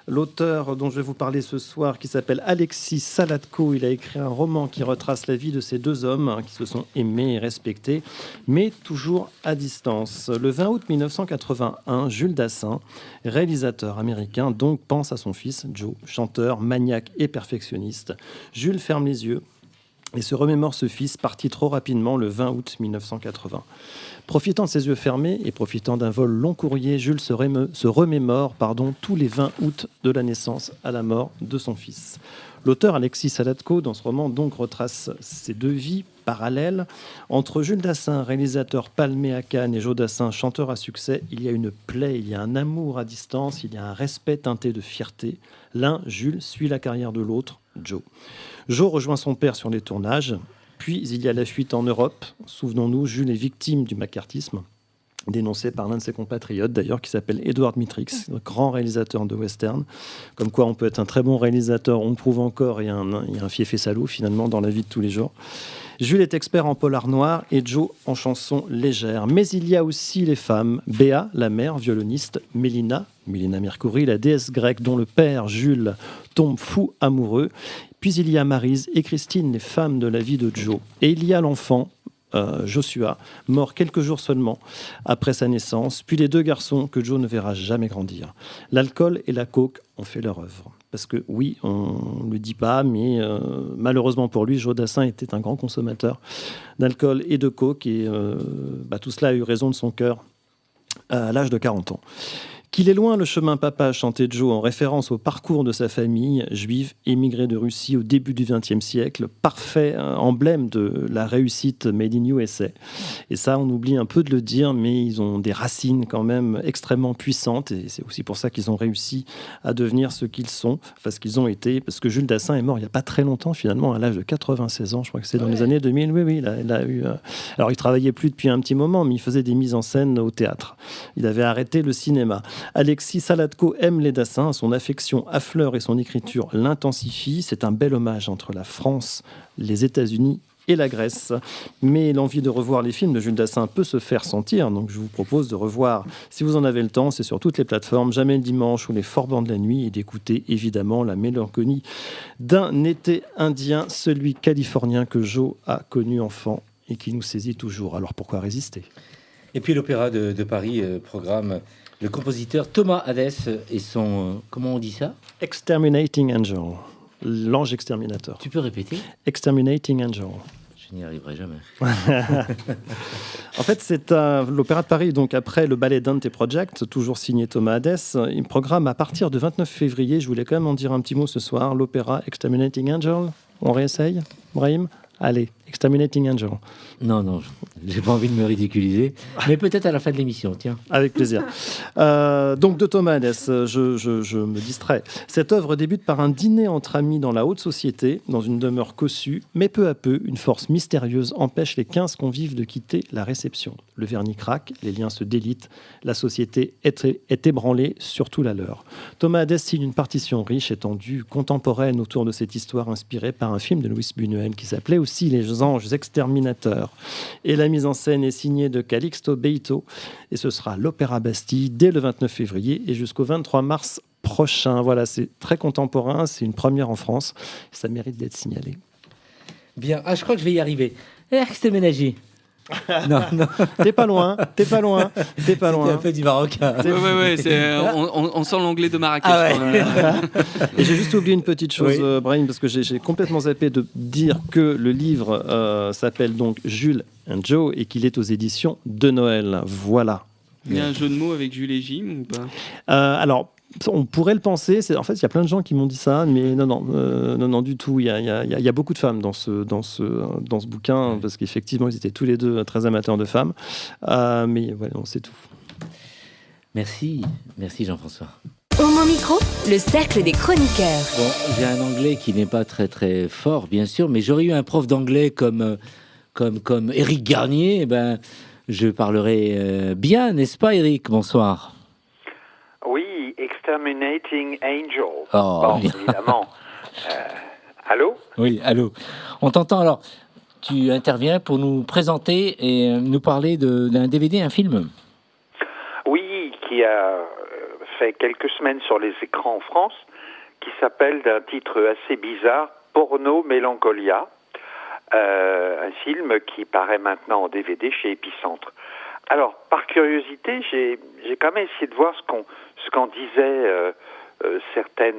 l'auteur dont je vais vous parler ce soir, qui s'appelle Alexis Salatko. Il a écrit un roman qui retrace la vie de ces deux hommes qui se sont aimés et respectés, mais toujours à distance. Le 20 août 1981, Jules Dassin, réalisateur américain, donc pense à son fils Joe, chanteur, maniaque et perfectionniste. Jules ferme les yeux et se remémore ce fils parti trop rapidement le 20 août 1980. Profitant de ses yeux fermés et profitant d'un vol long courrier, Jules se remémore tous les 20 août de la naissance à la mort de son fils. L'auteur Alexis Salatko, dans ce roman, donc retrace ces deux vies parallèles. Entre Jules Dassin, réalisateur palmé à Cannes, et Joe Dassin, chanteur à succès, il y a une plaie, il y a un amour à distance, il y a un respect teinté de fierté. L'un, Jules, suit la carrière de l'autre, Joe. Joe rejoint son père sur les tournages, puis il y a la fuite en Europe. Souvenons-nous, Jules est victime du macartisme, dénoncé par l'un de ses compatriotes d'ailleurs, qui s'appelle Edward Mitrix, grand réalisateur de western. Comme quoi on peut être un très bon réalisateur, on le prouve encore, il y a un fief et salaud finalement dans la vie de tous les jours. Jules est expert en polar noir et Joe en chansons légères. Mais il y a aussi les femmes. Béa, la mère, violoniste. Mélina Mercury, la déesse grecque dont le père, Jules, tombe fou amoureux. Puis il y a Maryse et Christine, les femmes de la vie de Joe. Et il y a l'enfant, Joshua, mort quelques jours seulement après sa naissance. Puis les deux garçons que Joe ne verra jamais grandir. L'alcool et la coke ont fait leur œuvre. Parce que oui, on ne le dit pas, mais malheureusement pour lui, Joe Dassin était un grand consommateur d'alcool et de coke. Et tout cela a eu raison de son cœur à l'âge de 40 ans. Qu'il est loin le chemin papa, chantait Joe en référence au parcours de sa famille juive émigrée de Russie au début du XXe siècle, parfait emblème de la réussite made in USA. Et ça, on oublie un peu de le dire, mais ils ont des racines quand même extrêmement puissantes et c'est aussi pour ça qu'ils ont réussi à devenir ce qu'ils sont, enfin ce qu'ils ont été, parce que Jules Dassin est mort il n'y a pas très longtemps finalement, à l'âge de 96 ans, je crois que c'est dans les années 2000. Oui, il a eu... Alors il travaillait plus depuis un petit moment, mais il faisait des mises en scène au théâtre. Il avait arrêté le cinéma. Alexis Salatko aime les Dassin, son affection affleure et son écriture l'intensifie. C'est un bel hommage entre la France, les États-Unis et la Grèce. Mais l'envie de revoir les films de Jules Dassin peut se faire sentir, donc je vous propose de revoir, si vous en avez le temps, c'est sur toutes les plateformes, Jamais le dimanche ou Les Forbans de la nuit, et d'écouter évidemment La mélancolie d'un été indien, celui californien que Joe a connu enfant et qui nous saisit toujours. Alors pourquoi résister ? Et puis l'Opéra de Paris programme le compositeur Thomas Hadès et son... comment on dit ça ? Exterminating Angel, l'ange exterminateur. Tu peux répéter ? Exterminating Angel. Je n'y arriverai jamais. En fait, c'est l'Opéra de Paris, donc après le ballet Dante Project, toujours signé Thomas Hadès. Il programme à partir du 29 février, je voulais quand même en dire un petit mot ce soir, l'opéra Exterminating Angel. On réessaye, Brahim ? Allez, Exterminating Angel. Non, j'ai pas envie de me ridiculiser, mais peut-être à la fin de l'émission, tiens. Avec plaisir. Donc de Thomas Hadès, je me distrais. Cette œuvre débute par un dîner entre amis dans la haute société, dans une demeure cossue, mais peu à peu, une force mystérieuse empêche les 15 convives de quitter la réception. Le vernis craque, les liens se délitent, la société est ébranlée, surtout la leur. Thomas Hadès signe une partition riche, étendue, contemporaine autour de cette histoire inspirée par un film de Luis Buñuel qui s'appelait aussi Les Anges Exterminateurs. Et la mise en scène est signée de Calixto Beito et ce sera l'Opéra Bastille dès le 29 février et jusqu'au 23 mars prochain. Voilà, c'est très contemporain, c'est une première en France, ça mérite d'être signalé. Bien, je crois que je vais y arriver. Exterminating. Non. T'es pas loin. C'était un peu du marocain. Ouais, on sent l'anglais de Marrakech. Et j'ai juste oublié une petite chose, oui. Brahim, parce que j'ai complètement zappé de dire que le livre s'appelle donc Jules and Joe et qu'il est aux éditions de Noël. Voilà. Il y a un jeu de mots avec Jules et Jim ou pas Alors, on pourrait le penser. En fait, il y a plein de gens qui m'ont dit ça, mais non, du tout. Il y a beaucoup de femmes dans ce bouquin, parce qu'effectivement, ils étaient tous les deux très amateurs de femmes. Mais voilà, c'est tout. Merci Jean-François. Homo Micro, le cercle des chroniqueurs. Bon, j'ai un anglais qui n'est pas très très fort, bien sûr, mais j'aurais eu un prof d'anglais comme Éric Garnier, je parlerai bien, n'est-ce pas, Éric ? Bonsoir. Oui, Exterminating Angel. Oh, évidemment. Allô ? Oui, allô. On t'entend. Alors, tu interviens pour nous présenter et nous parler d'un DVD, un film. Oui, qui a fait quelques semaines sur les écrans en France, qui s'appelle d'un titre assez bizarre, Porno Mélancolia. Un film qui paraît maintenant en DVD chez Épicentre. Alors, par curiosité, j'ai quand même essayé de voir ce qu'en disaient certains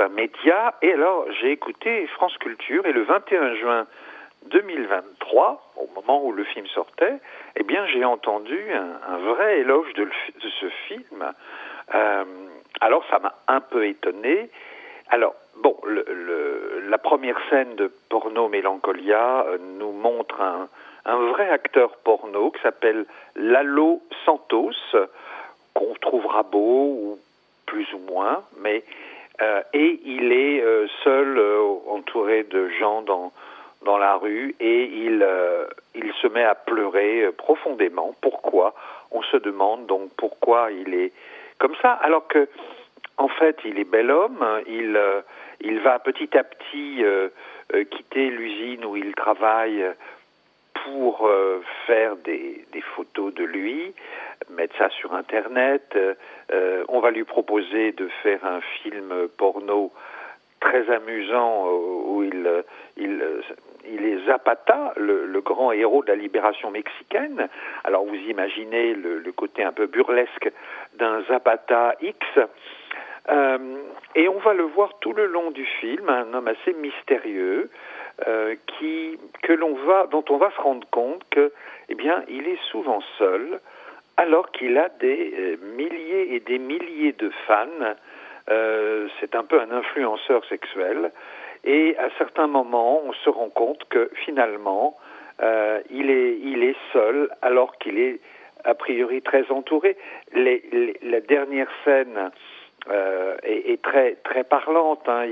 médias. Et alors, j'ai écouté France Culture et le 21 juin 2023, au moment où le film sortait, eh bien, j'ai entendu un vrai éloge de ce film. Alors, ça m'a un peu étonné. Alors, bon, la première scène de Porno Mélancolia nous montre un vrai acteur porno qui s'appelle Lalo Santos, qu'on trouvera beau, ou plus ou moins, mais et il est seul, entouré de gens dans la rue, et il se met à pleurer profondément. Pourquoi ? On se demande donc pourquoi il est comme ça, alors que en fait, il est bel homme, il va petit à petit quitter l'usine où il travaille pour faire des photos de lui, mettre ça sur Internet. On va lui proposer de faire un film porno très amusant où il est Zapata, le grand héros de la libération mexicaine. Alors vous imaginez le côté un peu burlesque d'un Zapata X. Et on va le voir tout le long du film, un homme assez mystérieux, dont on va se rendre compte que, eh bien, il est souvent seul, alors qu'il a des milliers et des milliers de fans. C'est un peu un influenceur sexuel. Et à certains moments, on se rend compte que finalement, il est seul alors qu'il est a priori très entouré. La dernière scène est très, très parlante. Hein.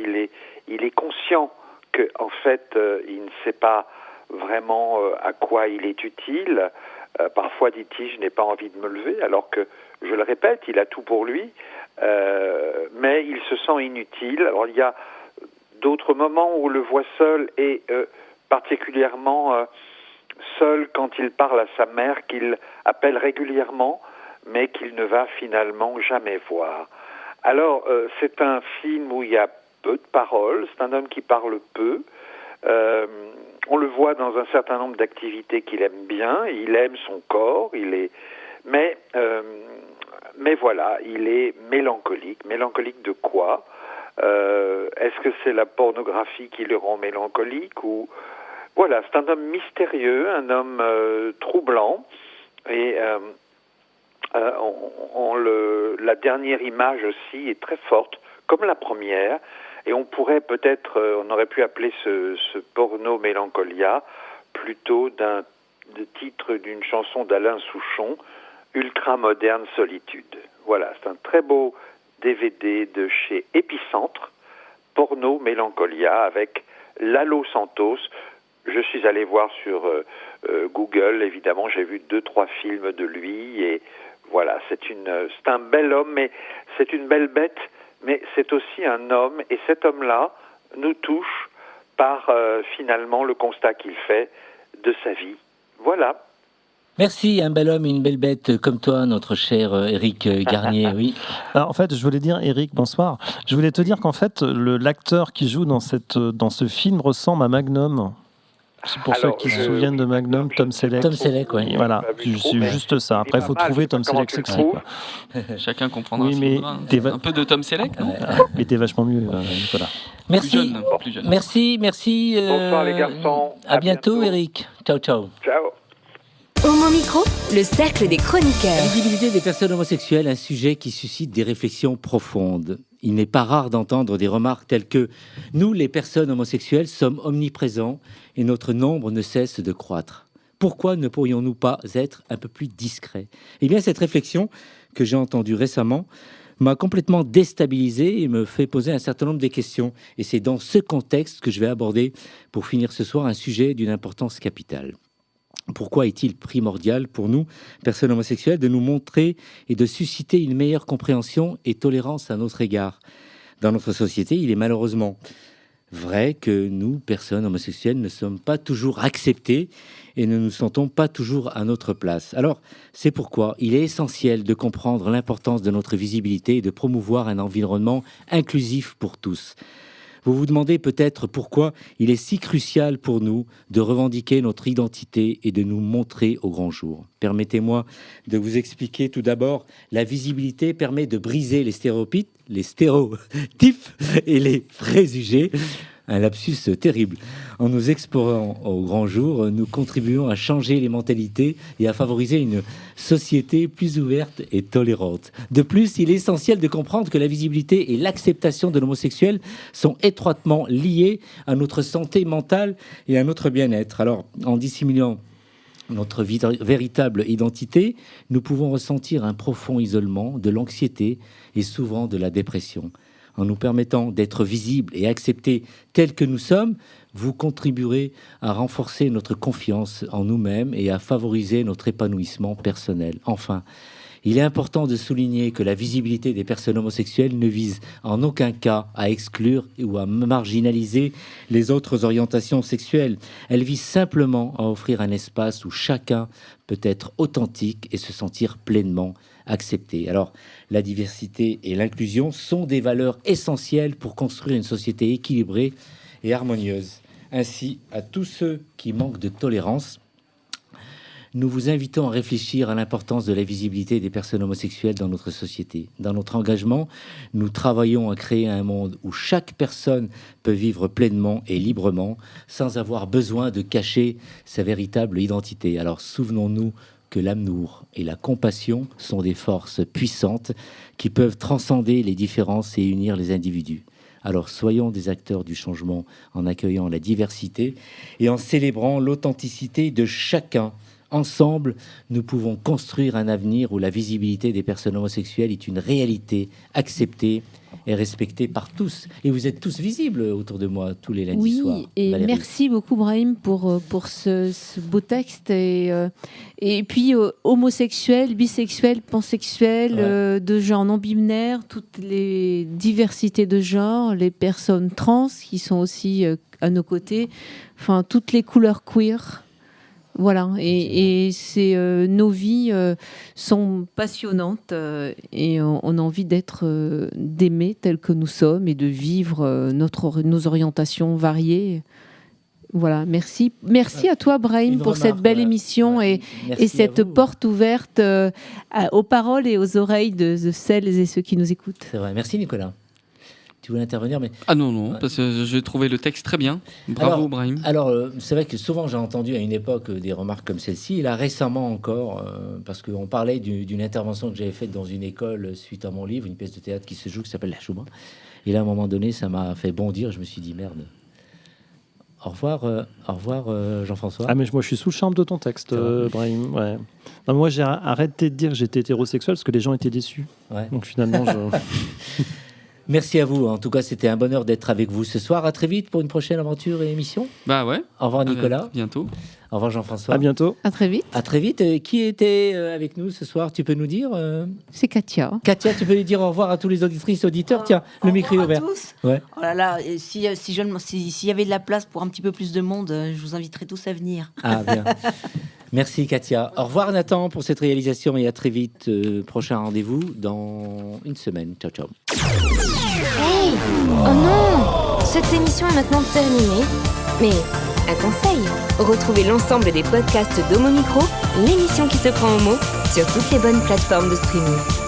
Il est conscient que en fait, il ne sait pas vraiment à quoi il est utile. Parfois, dit-il, je n'ai pas envie de me lever, alors que, je le répète, il a tout pour lui, mais il se sent inutile. Alors, il y a d'autres moments où on le voit seul et particulièrement seul quand il parle à sa mère, qu'il appelle régulièrement, mais qu'il ne va finalement jamais voir. Alors, c'est un film où il y a peu de paroles, c'est un homme qui parle peu. On le voit dans un certain nombre d'activités qu'il aime bien, il aime son corps, mais voilà, il est mélancolique. Mélancolique de quoi ? Est-ce que c'est la pornographie qui le rend mélancolique ou... Voilà, c'est un homme mystérieux, un homme troublant, et la dernière image aussi est très forte, comme la première. Et on pourrait peut-être, on aurait pu appeler ce porno Mélancolia plutôt de titre d'une chanson d'Alain Souchon, Ultra-moderne solitude. Voilà, c'est un très beau DVD de chez Épicentre, porno Mélancolia avec Lalo Santos. Je suis allé voir sur Google, évidemment, j'ai vu 2-3 films de lui et voilà, c'est un bel homme, mais c'est une belle bête. Mais c'est aussi un homme, et cet homme-là nous touche par finalement le constat qu'il fait de sa vie. Voilà. Merci, un bel homme et une belle bête comme toi, notre cher Éric Garnier. Oui. Alors, en fait, je voulais dire, Éric, bonsoir. Je voulais te dire qu'en fait, l'acteur qui joue dans ce film ressemble à Magnum. C'est pour ceux qui se souviennent de Magnum, Tom Selleck. Tom Selleck, oui. Voilà, c'est juste ça. Après, il faut trouver Tom Selleck sexy. Chacun comprendra. Oui, mais un peu de Tom Selleck, non ? Mais t'es vachement mieux, Nicolas. Merci. Plus jeune. Merci. Bonsoir les garçons. À bientôt, Éric. Ciao. Ciao. Homo Micro, le cercle des chroniqueurs. La visibilité des personnes homosexuelles, un sujet qui suscite des réflexions profondes. Il n'est pas rare d'entendre des remarques telles que « Nous, les personnes homosexuelles, sommes omniprésents et notre nombre ne cesse de croître. Pourquoi ne pourrions-nous pas être un peu plus discrets ?» Eh bien, cette réflexion que j'ai entendue récemment m'a complètement déstabilisé et me fait poser un certain nombre de questions. Et c'est dans ce contexte que je vais aborder, pour finir ce soir, un sujet d'une importance capitale. Pourquoi est-il primordial pour nous, personnes homosexuelles, de nous montrer et de susciter une meilleure compréhension et tolérance à notre égard ? Dans notre société, il est malheureusement vrai que nous, personnes homosexuelles, ne sommes pas toujours acceptées et ne nous sentons pas toujours à notre place. Alors, c'est pourquoi il est essentiel de comprendre l'importance de notre visibilité et de promouvoir un environnement inclusif pour tous. Vous vous demandez peut-être pourquoi il est si crucial pour nous de revendiquer notre identité et de nous montrer au grand jour. Permettez-moi de vous expliquer tout d'abord. La visibilité permet de briser les stéréotypes et les préjugés. Un lapsus terrible. En nous exposant au grand jour, nous contribuons à changer les mentalités et à favoriser une société plus ouverte et tolérante. De plus, il est essentiel de comprendre que la visibilité et l'acceptation de l'homosexuel sont étroitement liées à notre santé mentale et à notre bien-être. Alors, en dissimulant notre véritable identité, nous pouvons ressentir un profond isolement, de l'anxiété et souvent de la dépression. En nous permettant d'être visibles et acceptés tels que nous sommes, vous contribuerez à renforcer notre confiance en nous-mêmes et à favoriser notre épanouissement personnel. Enfin, il est important de souligner que la visibilité des personnes homosexuelles ne vise en aucun cas à exclure ou à marginaliser les autres orientations sexuelles. Elle vise simplement à offrir un espace où chacun peut être authentique et se sentir pleinement accepté. Alors, la diversité et l'inclusion sont des valeurs essentielles pour construire une société équilibrée et harmonieuse. Ainsi, à tous ceux qui manquent de tolérance, nous vous invitons à réfléchir à l'importance de la visibilité des personnes homosexuelles dans notre société. Dans notre engagement, nous travaillons à créer un monde où chaque personne peut vivre pleinement et librement, sans avoir besoin de cacher sa véritable identité. Alors souvenons-nous que l'amour et la compassion sont des forces puissantes qui peuvent transcender les différences et unir les individus. Alors soyons des acteurs du changement en accueillant la diversité et en célébrant l'authenticité de chacun. Ensemble, nous pouvons construire un avenir où la visibilité des personnes homosexuelles est une réalité acceptée et respectée par tous. Et vous êtes tous visibles autour de moi tous les lundis soirs. Oui, et Valérie. merci beaucoup Brahim pour ce beau texte. Et puis homosexuels, bisexuels, pansexuels, de genre non-binaires, toutes les diversités de genre, les personnes trans qui sont aussi à nos côtés, enfin toutes les couleurs queer. Voilà, et c'est nos vies sont passionnantes et on a envie d'aimer tel que nous sommes et de vivre nos orientations variées. Voilà, merci à toi Brahim pour cette belle émission et cette porte ouverte aux paroles et aux oreilles de celles et ceux qui nous écoutent. C'est vrai, merci Nicolas. Tu voulais intervenir, mais... Ah non, parce que j'ai trouvé le texte très bien. Bravo, Brahim. Alors, c'est vrai que souvent j'ai entendu à une époque des remarques comme celle-ci, et là récemment encore, parce qu'on parlait d'une intervention que j'avais faite dans une école suite à mon livre, une pièce de théâtre qui se joue, qui s'appelle La Chouma. Et là, à un moment donné, ça m'a fait bondir, je me suis dit, merde. Au revoir Jean-François. Ah mais moi je suis sous le charme de ton texte, Brahim. Ouais. Non, moi j'ai arrêté de dire que j'étais hétérosexuel parce que les gens étaient déçus. Ouais. Donc finalement Merci à vous. En tout cas, c'était un bonheur d'être avec vous ce soir. À très vite pour une prochaine aventure et émission. Bah ouais. Au revoir Nicolas. Bientôt. Au revoir Jean-François. À bientôt. À très vite. À très vite. Qui était avec nous ce soir? Tu peux nous dire C'est Katia. Katia, tu peux lui dire au revoir à tous les auditrices, auditeurs. Tiens, le micro est ouvert. Au revoir à tous. Ouais. Oh là là, s'il y avait de la place pour un petit peu plus de monde, je vous inviterais tous à venir. Ah bien. Merci Katia. Au revoir Nathan pour cette réalisation et à très vite. Prochain rendez-vous dans une semaine. Ciao ciao. Hey! Oh non! Cette émission est maintenant terminée. Mais un conseil, retrouvez l'ensemble des podcasts d'Homo Micro, l'émission qui se prend au mot, sur toutes les bonnes plateformes de streaming.